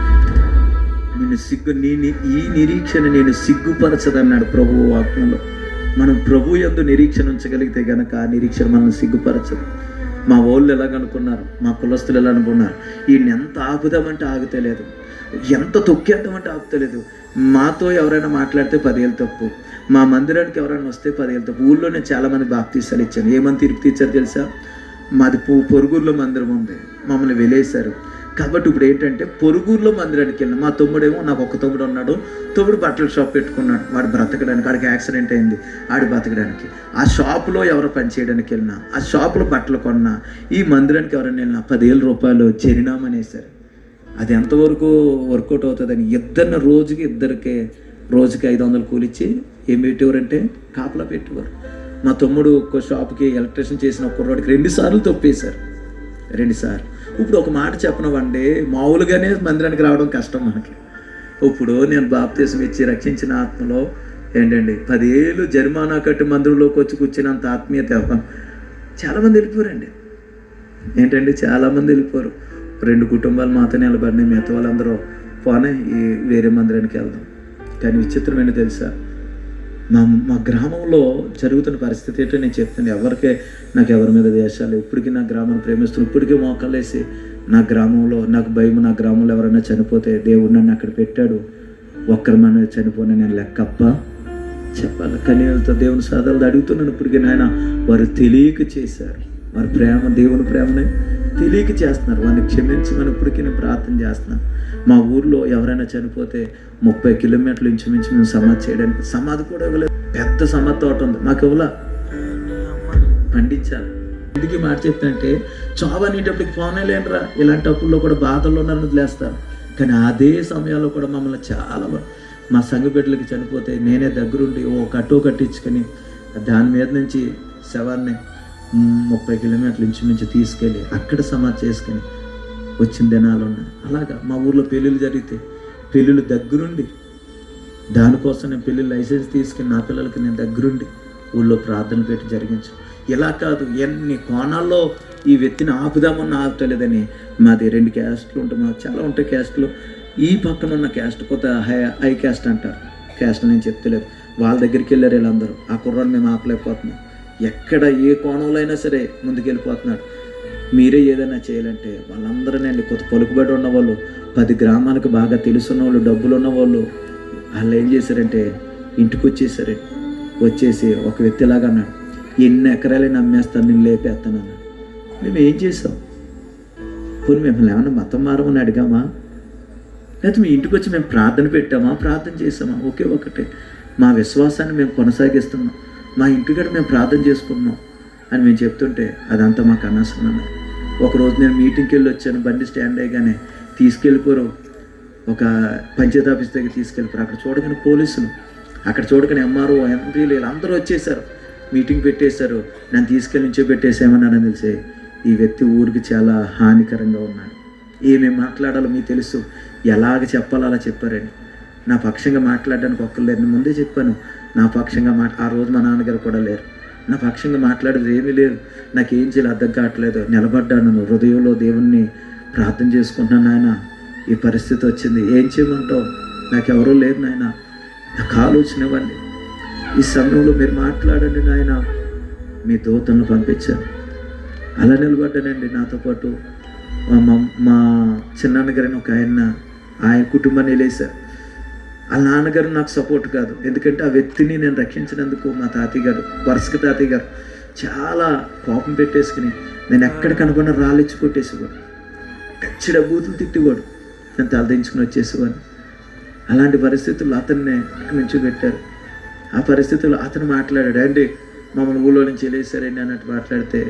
నేను ఈ నిరీక్షణ నేను సిగ్గుపరచదన్నాడు ప్రభువు వాక్యంలో. మనం ప్రభు యందు నిరీక్షణ ఉంచగలిగితే కనుక ఆ నిరీక్షణ మనం సిగ్గుపరచదు. మా వాళ్ళు ఎలాగనుకున్నారు, మా కులస్తులు ఎలా అనుకున్నారు, ఈయన ఎంత ఆపుదామంటే ఆగుతలేదు, ఎంత తొక్కేద్దామంటే ఆపుతలేదు. మాతో ఎవరైనా మాట్లాడితే 10 ఏళ్ళు తప్పు, మా మందిరానికి ఎవరైనా వస్తే 10 ఏళ్ళు తప్పు. ఊళ్ళో నేను చాలామంది బాప్తీసాలు ఇచ్చాను. ఏమని తీర్పు తీర్చారు తెలుసా? మాది పొరుగురులో మందిరం ఉంది, మమ్మల్ని వెలేశారు. కాబట్టి ఇప్పుడు ఏంటంటే పొరుగురులో మందిరానికి వెళ్ళిన మా తమ్ముడేమో, నాకు ఒక తమ్ముడు ఉన్నాడు, తమ్ముడు బట్టల షాప్ పెట్టుకున్నాడు. వాడు బ్రతకడానికి, వాడికి యాక్సిడెంట్ అయింది, ఆడు బతకడానికి. ఆ షాపులో ఎవరు పని చేయడానికి వెళ్ళినా, ఆ షాపులో బట్టలు కొన్నా, ఈ మందిరానికి ఎవరైనా వెళ్ళినా ₹10,000 జరినామనేసారు. అది ఎంతవరకు వర్కౌట్ అవుతుందని ఇద్దరిని రోజుకి 500 కూలిచ్చి ఏం పెట్టేవారంటే కాపలా పెట్టేవారు. మా తమ్ముడు ఒక షాప్కి ఎలక్ట్రీషియన్ చేసిన ఒక కుర్రాడికి 2 సార్లు తప్పేశారు. 2 సార్లు ఇప్పుడు ఒక మాట చెప్పనవండి, మామూలుగానే మందిరానికి రావడం కష్టం మనకి. ఇప్పుడు నేను బాప్తీసం ఇచ్చి రక్షించిన ఆత్మలో ఏంటండి 10 ఏళ్ళు జరిమానా కట్టి మందిరంలోకి వచ్చి కూర్చున్నంత ఆత్మీయత చాలామంది వెళ్ళిపోరండి. ఏంటండి చాలామంది వెళ్ళిపోరు. 2 కుటుంబాలు మాతో నిలబడినాయి, మిగతా వాళ్ళందరూ పోనీ ఈ వేరే మందిరానికి వెళ్దాం. కానీ విచిత్రం ఏంటి తెలుసా, మా గ్రామంలో జరుగుతున్న పరిస్థితి ఏంటో నేను చెప్తాను. నాకు ఎవరి మీద దేశాలు, ఇప్పటికీ నా గ్రామాన్ని ప్రేమిస్తున్నాను. ఇప్పటికీ మోకాళ్ళేసి నా గ్రామంలో నాకు భయం, నా గ్రామంలో ఎవరైనా చనిపోతే దేవుడు నన్ను అక్కడ పెట్టాడు, ఒక్కరి మన చనిపోయినా నేను లెక్కప్ప చెప్పాలి. కానీ వీళ్ళతో దేవుని సాధాలు అడుగుతున్నాను. ఇప్పటికీ నాయన వారు తెలియక చేశారు, వారి ప్రేమ దేవుని ప్రేమని తెలియక చేస్తున్నారు, వారిని క్షమించమని ఇప్పటికీ నేను ప్రార్థన చేస్తున్నాను. మా ఊర్లో ఎవరైనా చనిపోతే 30 కిలోమీటర్లు ఇంచుమించు మేము సమాధి చేయడానికి, సమాధి కూడా ఇవ్వలేదు. పెద్ద సమాధి తోట ఉంది, మాకు ఇవ్వలా, పండించాలి. ఎందుకు మాట చెప్తానంటే, చావు అనేటప్పటికి పోనేలేంట్రా, ఇలాంటి అప్పుల్లో కూడా బాధల్లో నన్ను వదిలేస్తారు. కానీ అదే సమయాల్లో కూడా మమ్మల్ని చాలా మా సంఘ బిడ్డలకి చనిపోతే నేనే దగ్గరుండి కట్టో కట్టించుకొని దాని మీద నుంచి శవాన్ని 30 కిలోమీటర్లు ఇంచుమించు తీసుకెళ్ళి అక్కడ సమాధి చేసుకొని వచ్చిన దినాలు ఉన్నాయి. అలాగా మా ఊర్లో పెళ్ళిళ్ళు జరిగితే పెళ్ళిళ్ళు దగ్గరుండి, దానికోసం నేను పెళ్ళిళ్ళు లైసెన్స్ తీసుకుని నా పిల్లలకి నేను దగ్గరుండి ఊళ్ళో ప్రార్థన పెట్టి జరిగించాను. ఇలా కాదు, ఎన్ని కోణాల్లో ఈ వ్యక్తిని ఆపుదామన్నా ఆపుతలేదని. మాది 2 క్యాస్ట్లు ఉంటాయి, మాకు చాలా ఉంటాయి క్యాస్ట్లు. ఈ పక్కన ఉన్న క్యాస్ట్ కొత్త హై క్యాస్ట్ అంటారు, క్యాస్ట్ నేను చెప్తలేదు. వాళ్ళ దగ్గరికి వెళ్ళారు వీళ్ళందరూ. ఆ కుర్రాన్ని మేము ఆపలేకపోతున్నాం. ఎక్కడ ఏ కోణంలో అయినా సరే ముందుకెళ్ళిపోతున్నాడు. మీరే ఏదైనా చేయాలంటే వాళ్ళందరూనండి కొత్త పలుకుబడి ఉన్నవాళ్ళు, 10 గ్రామాలకు బాగా తెలుసున్న వాళ్ళు, డబ్బులు ఉన్నవాళ్ళు, వాళ్ళు ఏం చేశారంటే ఇంటికి వచ్చేసి ఒక వ్యక్తిలాగా అన్నాడు, ఎన్ని ఎకరాలైనా అమ్మేస్తాను, నేను లేపేస్తాను అన్నాడు. మేము ఏం చేసాం? పోనీ మిమ్మల్ని ఏమన్నా మతం మారమని అడిగామా? లేకపోతే మీ ఇంటికి వచ్చి మేము ప్రార్థన పెట్టామా, ప్రార్థన చేసామా? ఒకటే మా విశ్వాసాన్ని మేము కొనసాగిస్తున్నాం, మా ఇంటికాడ మేము ప్రార్థన చేసుకున్నాం అని మేము చెప్తుంటే అదంతా మాకు అనవసరం అన్నారు. ఒకరోజు నేను మీటింగ్కి వెళ్ళి వచ్చాను, బండి స్టాండ్ అయ్యగానే తీసుకెళ్ళిపోరు, ఒక పంచాయతీ ఆఫీస్ దగ్గర తీసుకెళ్ళిపోరు. అక్కడ చూడగానే పోలీసులు, అక్కడ చూడగానే ఎంఆర్ఓ, ఎంపీలు వీళ్ళందరూ వచ్చేసారు, మీటింగ్ పెట్టేశారు. నన్ను తీసుకెళ్ళి నుంచో పెట్టేసేమన్నానని తెలిసే ఈ వ్యక్తి ఊరికి చాలా హానికరంగా ఉన్నాడు. ఏమేమి మాట్లాడాలో మీకు తెలుసు, ఎలాగ చెప్పాలో అలా చెప్పారండి. నా పక్షంగా మాట్లాడడానికి ఒక్కరు లేరు. నేను ముందే చెప్పాను, నా పక్షంగా ఆ రోజు మా నాన్నగారు కూడా లేరు. నా పక్షంగా మాట్లాడేది ఏమీ లేదు. నాకేం చేయాలి అర్థం కావట్లేదు. నిలబడ్డాను, హృదయంలో దేవుణ్ణి ప్రార్థన చేసుకుంటున్నాను. నాయన ఈ పరిస్థితి వచ్చింది, ఏం చేయమంటావు? నాకెవరూ లేరు నాయన, నాకు ఆలోచన ఇవ్వండి, ఈ సమయంలో మీరు మాట్లాడండి నాయన. మీ దూతలను పంపించాను. అలా నిలబడ్డానండి. నాతో పాటు మా చిన్నాన్నగారిని ఒక ఆయన కుటుంబాన్ని వెళ్ళేశారు. వాళ్ళ నాన్నగారు నాకు సపోర్ట్ కాదు, ఎందుకంటే ఆ వ్యక్తిని నేను రక్షించినందుకు మా తాతయ్య గారు, వరుసకి తాతయ్య గారు చాలా కోపం పెట్టేసుకుని నేను ఎక్కడ కనుగొన్న రాళ్ళిచ్చి కొట్టేసేవాడు, గచ్చిడ బూతులు తిట్టేవాడు, నేను తలదించుకుని వచ్చేసేవాడు. అలాంటి పరిస్థితుల్లో అతన్ని నుంచి పెట్టారు. ఆ పరిస్థితుల్లో అతను మాట్లాడాడు, అండి మమ్మల్ని ఊళ్ళో నుంచి వెళ్ళేసారండి అన్నట్టు మాట్లాడితే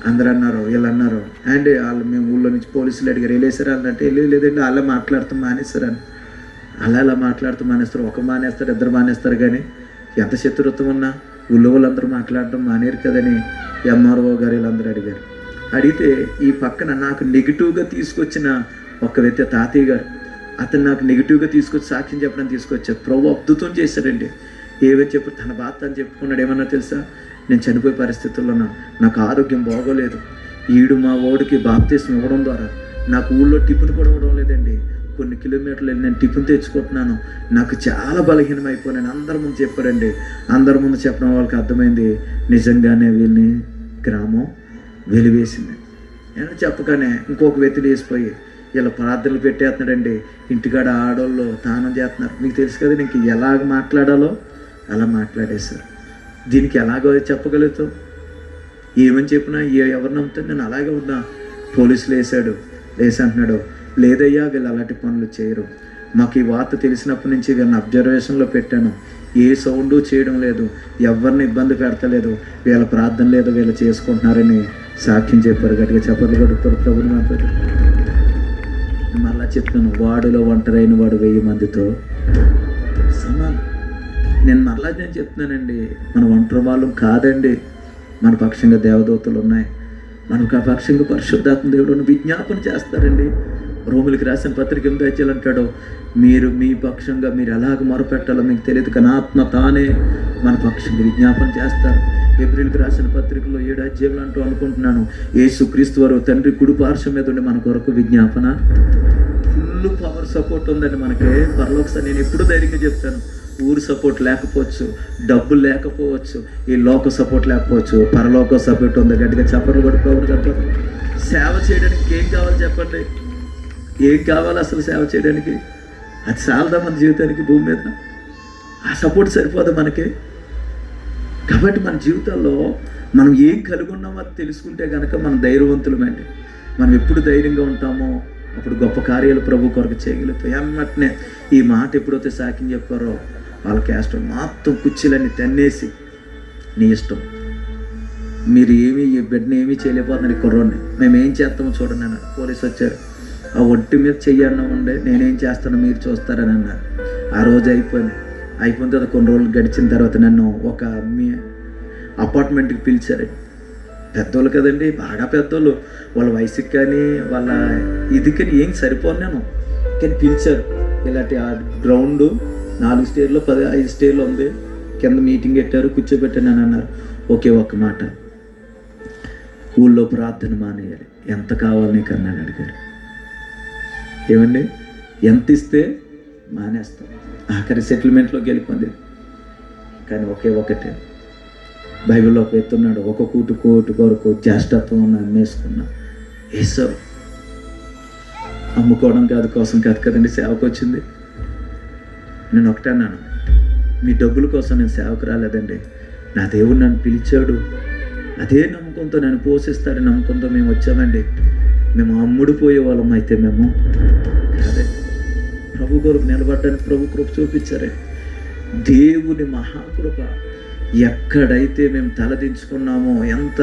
అందరూ అన్నారు, వీళ్ళు అన్నారు, అండి వాళ్ళు మేము ఊళ్ళో నుంచి పోలీసులు అడిగారు వెళ్ళేసారా అన్నట్టు, లేదండి వాళ్ళే మాట్లాడుతూ మానేస్తారని. అలా మాట్లాడుతూ మానేస్తారు, ఒక మానేస్తారు, 2 మానేస్తారు. కానీ ఎంత శత్రుత్వం ఉన్నా ఊళ్ళో వాళ్ళందరూ మాట్లాడడం మానేరు కదని ఎంఆర్ఓ గారు వీళ్ళందరూ అడిగారు. అడిగితే ఈ పక్కన నాకు నెగిటివ్గా తీసుకొచ్చిన ఒక వ్యక్తి తాతయ్య గారు, అతను నాకు నెగిటివ్గా తీసుకొచ్చి సాక్ష్యం చెప్పడానికి తీసుకొచ్చారు. ప్రభు అద్భుతం చేశాడండి. ఏమని చెప్పు తన బాధ అని చెప్పుకున్నాడు. ఏమన్నా తెలుసా, నేను చనిపోయే పరిస్థితుల్లో నాకు ఆరోగ్యం బాగోలేదు, ఈడు మా ఓడికి బాప్తీసం ఇవ్వడం ద్వారా నాకు ఊళ్ళో టిఫిన్ కూడా ఇవ్వడం లేదండి, కొన్ని కిలోమీటర్లు వెళ్ళి నేను టిఫిన్ తెచ్చుకుంటున్నాను, నాకు చాలా బలహీనం అయిపోయాను అందరి ముందు చెప్పారండి. అందరి ముందు చెప్పడం వాళ్ళకి అర్థమైంది, నిజంగానే వీళ్ళని గ్రామం వెలివేసింది. నేను చెప్పగానే ఇంకొక వ్యక్తి లేసిపోయి ఇలా ప్రార్థనలు పెట్టేస్తున్నాడండి. ఇంటికాడ ఆడవాళ్ళు తానం చేస్తున్నారు. మీకు తెలుసు కదా, నీకు ఎలాగ మాట్లాడాలో అలా మాట్లాడేశారు. దీనికి ఎలాగో చెప్పగలుగుతావు? ఏమని చెప్పినా ఎవరు నమ్ముతారు? నేను అలాగే ఉన్నా. పోలీసులు అంటున్నాడు, లేదయ్యా వీళ్ళు అలాంటి పనులు చేయరు, మాకు ఈ వార్త తెలిసినప్పటి నుంచి వీళ్ళని అబ్జర్వేషన్లో పెట్టాను, ఏ సౌండు చేయడం లేదు, ఎవరిని ఇబ్బంది పెడతలేదు, వీళ్ళ ప్రార్థన లేదు, వీళ్ళు చేసుకుంటున్నారని సాక్ష్యం చెప్పారు. గట్టిగా చెప్పరు గడుపుతారు ప్రభుని మాట్లాడు. మళ్ళా చెప్తున్నాను, వాడిలో ఒంటరైన వాడు 1000 మందితో సమానం. నేను చెప్తున్నానండి, మన ఒంటరి వాళ్ళు కాదండి, మన పక్షంగా దేవదూతలు ఉన్నాయి. మనకు ఆ పక్షంగా పరిశుద్ధాత్మ దేవుడు విజ్ఞాపన చేస్తారండి. రోమిలికి రాసిన పత్రిక 8 అంటాడు, మీరు మీ పక్షంగా మీరు ఎలాగ మొరపెట్టాలో మీకు తెలియదు, కానీ ఆత్మ తానే మన పక్షంగా విజ్ఞాపన చేస్తారు. ఏప్రిల్కి రాసిన పత్రికలో 7 అంటూ అనుకుంటున్నాను, యేసుక్రీస్తు వారు తండ్రి కుడి పార్శ్వం మీద ఉండి మన కొరకు విజ్ఞాపన. ఫుల్ పవర్ సపోర్ట్ ఉందండి మనకి పరలోకసారి. నేను ఎప్పుడు ధైర్యంగా చెప్తాను, ఊరు సపోర్ట్ లేకపోవచ్చు, డబ్బులు లేకపోవచ్చు, ఈ లోక సపోర్ట్ లేకపోవచ్చు, పరలోక సపోర్ట్ ఉంది. గట్టిగా చెప్పరు కూడా ప్రభుత్వం చెప్పరు. సేవ చేయడానికి ఏం కావాలి చెప్పండి? ఏం కావాలి అసలు సేవ చేయడానికి? అది చాలదా మన జీవితానికి భూమి మీద? ఆ సపోర్ట్ సరిపోదా మనకి? కాబట్టి మన జీవితాల్లో మనం ఏం కలిగి ఉన్నామో అది తెలుసుకుంటే కనుక మనం ధైర్యవంతులమండి. మనం ఎప్పుడు ధైర్యంగా ఉంటామో అప్పుడు గొప్ప కార్యాలు ప్రభు కొరకు చేయగలుగుతాం. ఎమ్మటనే ఈ మాట ఎప్పుడైతే సాక్ష్యం చెప్పారో వాళ్ళ క్యాస్ట్ మొత్తం కుర్చీలన్నీ తన్నేసి, నీ ఇష్టం, మీరు ఏమీ ఈ బిడ్డని ఏమీ చేయలేకపోతున్నారు, ఈ కుర్రోని మేము ఏం చేస్తామో చూడండి అన్నారు. పోలీసు వచ్చారు, ఆ ఒంటి మీద చెయ్యన్న ఉండే నేనేం చేస్తానో మీరు చూస్తారని అన్నారు. ఆ రోజు అయిపోయిన తర్వాత కొన్ని రోజులు గడిచిన తర్వాత నన్ను ఒక మీ అపార్ట్మెంట్కి పిలిచారండి. పెద్దోళ్ళు కదండి, బాగా పెద్దోళ్ళు, వాళ్ళ వయసుకి కానీ వాళ్ళ ఇది కానీ ఏం సరిపోను నేను, కానీ పిలిచారు. ఇలాంటి ఆ గ్రౌండ్ 4 స్టేర్లో 5 స్టేర్లు ఉంది, కింద మీటింగ్ పెట్టారు, కూర్చోబెట్టాను అని అన్నారు. ఒకే ఒక్క మాట, ఊళ్ళో ప్రార్థన మానేయాలి, ఎంత కావాలి నీకు అన్నాను అడిగారు. ఏమండి, ఎంత ఇస్తే మానేస్తాం, ఆఖరి సెటిల్మెంట్లోకి వెళ్ళిపోయింది. కానీ ఒకే ఒకటే బైబిల్లో ఒక ఎత్తున్నాడు, ఒక కోటి కొరకు జ్యేష్ఠత్వం అమ్మేసుకున్నా. ఏసో అమ్ముకోవడం కాదు, కోసం కాదు కదండి సేవకు వచ్చింది. నేను ఒకటే అన్నాను, మీ డబ్బుల కోసం నేను సేవకు రాలేదండి, నా దేవుడు నన్ను పిలిచాడు, అదే నమ్మకంతో నన్ను పోషిస్తాడని నమ్మకంతో మేము వచ్చామండి. మేము అమ్ముడిపోయే వాళ్ళం అయితే మేము కాదే. ప్రభు కొరకు నిలబడ్డానికి ప్రభు కృప చూపించారే. దేవుని మహాకృప. ఎక్కడైతే మేము తలదించుకున్నామో ఎంత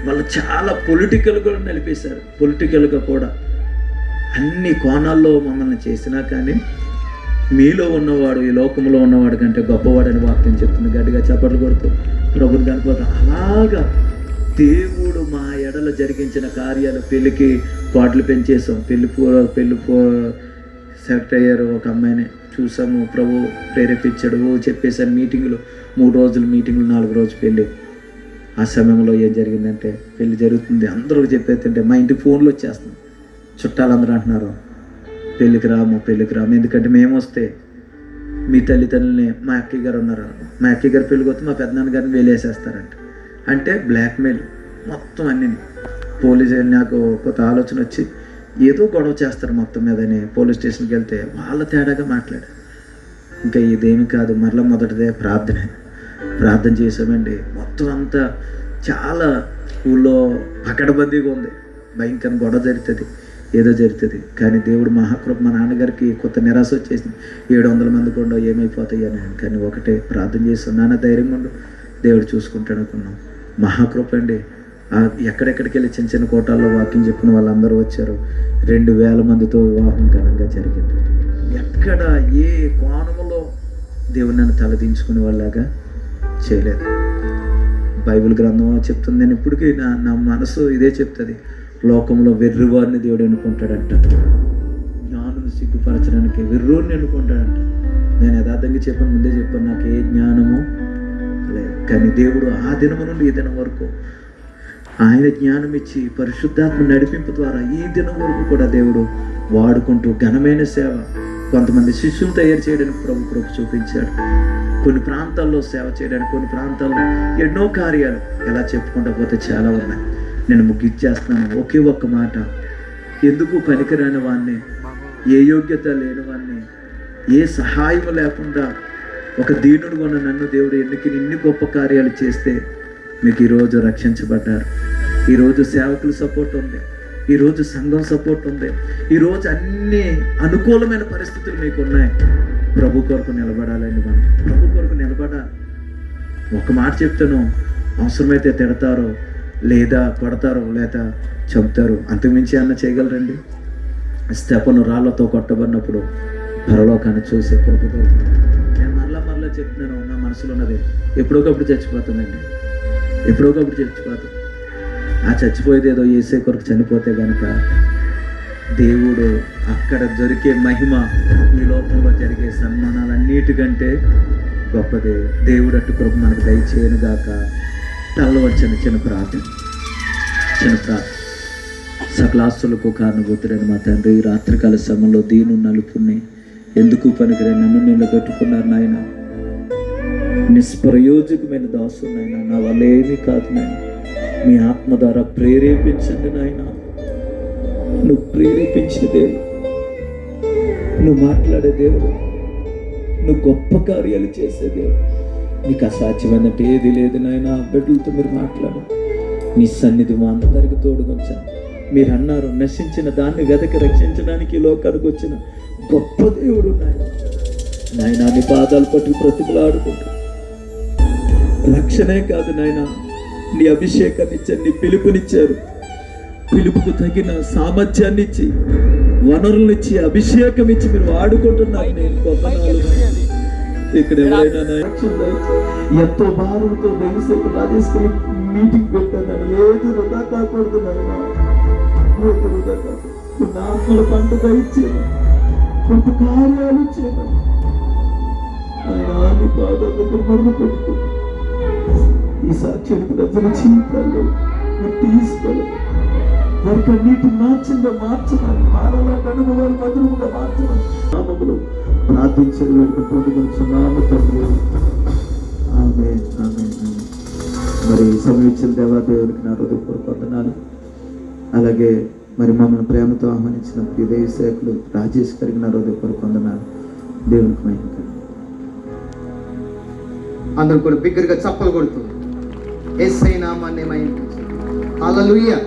వాళ్ళు చాలా పొలిటికల్ కూడా నిలిపేశారు. పొలిటికల్గా కూడా అన్ని కోణాల్లో మమ్మల్ని చేసినా కానీ మీలో ఉన్నవాడు ఈ లోకంలో ఉన్నవాడు కంటే గొప్పవాడని వాక్యం చెప్తుంది. గట్టిగా చప్పట్లు కొడుతూ ప్రభుని కనిపోతాం. అలాగా దేవుడు మా ఎడల జరిగించిన కార్యాలు, పెళ్ళికి పాటలు పెంచేసాం, పెళ్ళి సెలెక్ట్ అయ్యారు, ఒక అమ్మాయిని చూసాము, ప్రభు ప్రేరేపించాడు, చెప్పేశాను. మీటింగులు 3 రోజులు మీటింగులు, 4 రోజు పెళ్ళి. ఆ సమయంలో ఏం జరిగిందంటే, పెళ్ళి జరుగుతుంది, అందరూ చెప్పేస్తుంటే మా ఇంటికి ఫోన్లు వచ్చేస్తుంది. చుట్టాలందరూ అంటున్నారు, పెళ్ళికి రాము, ఎందుకంటే మేము వస్తే మీ తల్లిదండ్రులని, మా అక్కయ్య గారు ఉన్నారు, మా అక్కయ్య గారు పెళ్ళికి వస్తే మా పెద్దనాన్న గారిని వేలేసేస్తారంట. అంటే బ్లాక్మెయిల్ మొత్తం అన్నీ. పోలీసు నాకు కొత్త ఆలోచన వచ్చి ఏదో గొడవ చేస్తారు మొత్తం మీదని పోలీస్ స్టేషన్కి వెళ్తే వాళ్ళ తేడాగా మాట్లాడారు. ఇంకా ఇదేమి కాదు, మరలా మొదటిదే ప్రార్థన చేసామండి. మొత్తం అంతా చాలా ఊళ్ళో పకడ్బందీగా ఉంది. భయంకర గొడవ జరుగుతుంది, ఏదో జరుగుతుంది. కానీ దేవుడు మహాకృప, మా నాన్నగారికి కొత్త నిరాశ వచ్చేసింది. 700 మంది కూడా ఏమైపోతాయి అని. కానీ ఒకటే ప్రార్థన చేస్తాం, నాన్న ధైర్యంగా ఉండు, దేవుడు చూసుకుంటాడు అనుకున్నాం. మహాకృప అండి. ఎక్కడెక్కడికి వెళ్ళి చిన్న చిన్న కోటాల్లో వాకింగ్ చెప్పిన వాళ్ళందరూ వచ్చారు. 2000 మందితో వివాహం ఘనంగా జరిగింది. ఎక్కడ ఏ కోణంలో దేవుడు నన్ను తలదించుకునే వాళ్ళలాగా చేయలేదు. బైబిల్ గ్రంథం చెప్తుంది, నేను ఇప్పటికీ నా మనసు ఇదే చెప్తుంది, లోకంలో వెర్రివారిని దేవుడు ఎన్నుకుంటాడంట, జ్ఞానులు సిగ్గుపరచడానికి వెర్రోని ఎన్నుకుంటాడంట. నేను యథార్థంగా చెప్పాను, ముందే చెప్పాను, నాకు ఏ జ్ఞానము లేదు. కానీ దేవుడు ఆ దినము నుండి ఈ దినం వరకు ఆయన జ్ఞానం ఇచ్చి పరిశుద్ధాత్మ నడిపింపు ద్వారా ఈ దినం వరకు కూడా దేవుడు వాడుకుంటూ ఘనమైన సేవ, కొంతమంది శిష్యులు తయారు చేయడానికి ప్రభు కృప చూపించాడు. కొన్ని ప్రాంతాల్లో సేవ చేయడానికి, కొన్ని ప్రాంతాల్లో ఎన్నో కార్యాలు ఎలా చెప్పుకుంటూ పోతే చాలా ఉన్నాయి. నేను ముగిచ్చేస్తున్నాను. ఒకే ఒక్క మాట, ఎందుకు పనికిరాని వాడిని, ఏ యోగ్యత లేని వాడిని, ఏ సహాయం లేకుండా ఒక దీనుడు ఉన్న నన్ను దేవుడు ఇన్ని గొప్ప కార్యాలు చేస్తే మీకు ఈరోజు రక్షించబడ్డారు. ఈరోజు సేవకుల సపోర్ట్ ఉంది, ఈరోజు సంఘం సపోర్ట్ ఉంది, ఈరోజు అన్ని అనుకూలమైన పరిస్థితులు మీకు ఉన్నాయి. ప్రభు కొరకు నిలబడాలండి. మనం ప్రభు కొరకు నిలబడాలి. ఒక మాట చెప్తాను, అవసరమైతే తిడతారో లేదా కొడతారో లేదా చంపుతారు, అంతకుమించి అన్న చేయగలరండి? స్తెఫను రాళ్లతో కొట్టబడినప్పుడు పరలోకాన్ని చూసే కృప దొరుకుతుంది. నేను మరలా చెప్తున్నాను, నా మనసులో ఉన్నది ఎప్పుడోకప్పుడు చచ్చిపోతుందండి, ఎప్పుడోకప్పుడు చచ్చిపోతాం. ఆ చచ్చిపోయేది ఏదో యేసే కొరకు చనిపోతే కనుక దేవుడు అక్కడ దొరికే మహిమ ఈ లోకంలో జరిగే సన్మానాలన్నిటికంటే గొప్పదే. దేవుడు అటు కృప మనకు దయచేయను గాక. తలలో వచ్చిన చిన్న ప్రార్థన. సకలాస్తులకు కారణభూతుడైన మా తండ్రి, రాత్రికాల సమయంలో దీను నలుపుని ఎందుకు పనికిరే నన్ను నిలబెట్టుకున్నారు నాయన. నిష్ప్రయోజకమైన దాసు నాయన, నా వల్ల ఏమీ కాదు నాయన. మీ ఆత్మ ద్వారా ప్రేరేపించండి నాయన. నువ్వు ప్రేరేపించే దేవుడు, నువ్వు మాట్లాడే దేవుడు, నువ్వు గొప్ప కార్యాలు చేసే దేవుడు. నీకు అసాధ్యమైనట్టు ఏది లేదు నాయన. బిడ్డలతో మీరు మాట్లాడు. నీ సన్నిధి మా అందరికి తోడుకొంచాను. మీరు అన్నారు, నశించిన దాన్ని వెదకి రక్షించడానికి ఈ లోకానికి వచ్చిన గొప్ప దేవుడు నాయన. నీ పాదాలు పట్టుకు ప్రతిమలాడుకుంటూ రక్షణే కాదు నాయన, నీ అభిషేకాన్ని ఇచ్చారు, నీ పిలుపునిచ్చారు. పిలుపుకు తగిన సామర్థ్యాన్ని ఇచ్చి, వనరులను ఇచ్చి, అభిషేకం ఇచ్చి మీరు వాడుకుంటున్నారు. నేను ఇక్కడ ఎవరైనా ఎంతో భారంతో దయసేపు రాజేసుకుని మీటింగ్ పెట్టాను. ఏది వృధా కాకూడదు నాయన, వృధా కాదు. నా ఆత్మల పంట ఇచ్చేది, గొప్ప కార్యాలు ఇచ్చేది ఆయన. నీ పాదాల దగ్గర మొదలు పెట్టుకో. ఈ సాక్ష్యం ప్రజల జీవితాల్లో మీరు తీసుకోవాలి. వారికి అన్నిటి మార్చమని మారాలంటే అనుభవాలు మధురముగా మార్చమని నామములు ప్రార్థించని వేడుకుంటున్నాము తండ్రి. ఆమేన్, ఆమేన్, ఆమేన్. మరి సమీక్షల దేవాదేవునికి నా హృదయపూర్వక వందనాలు. అలాగే మరి మమ్మల్ని ప్రేమతో ఆహ్వానించిన ప్రియ సేవకులు రాజేష్ గారికి నా హృదయపూర్వక వందనాలు. దేవునికి మహిమ. అందరూ కూడా బిగ్గరగా చప్పలు కొడుతూ యేసయ్య నామాన్ని మహిమ. హల్లెలూయా.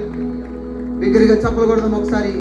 బిగ్గరగా చప్పలు కొడదాం ఒకసారి.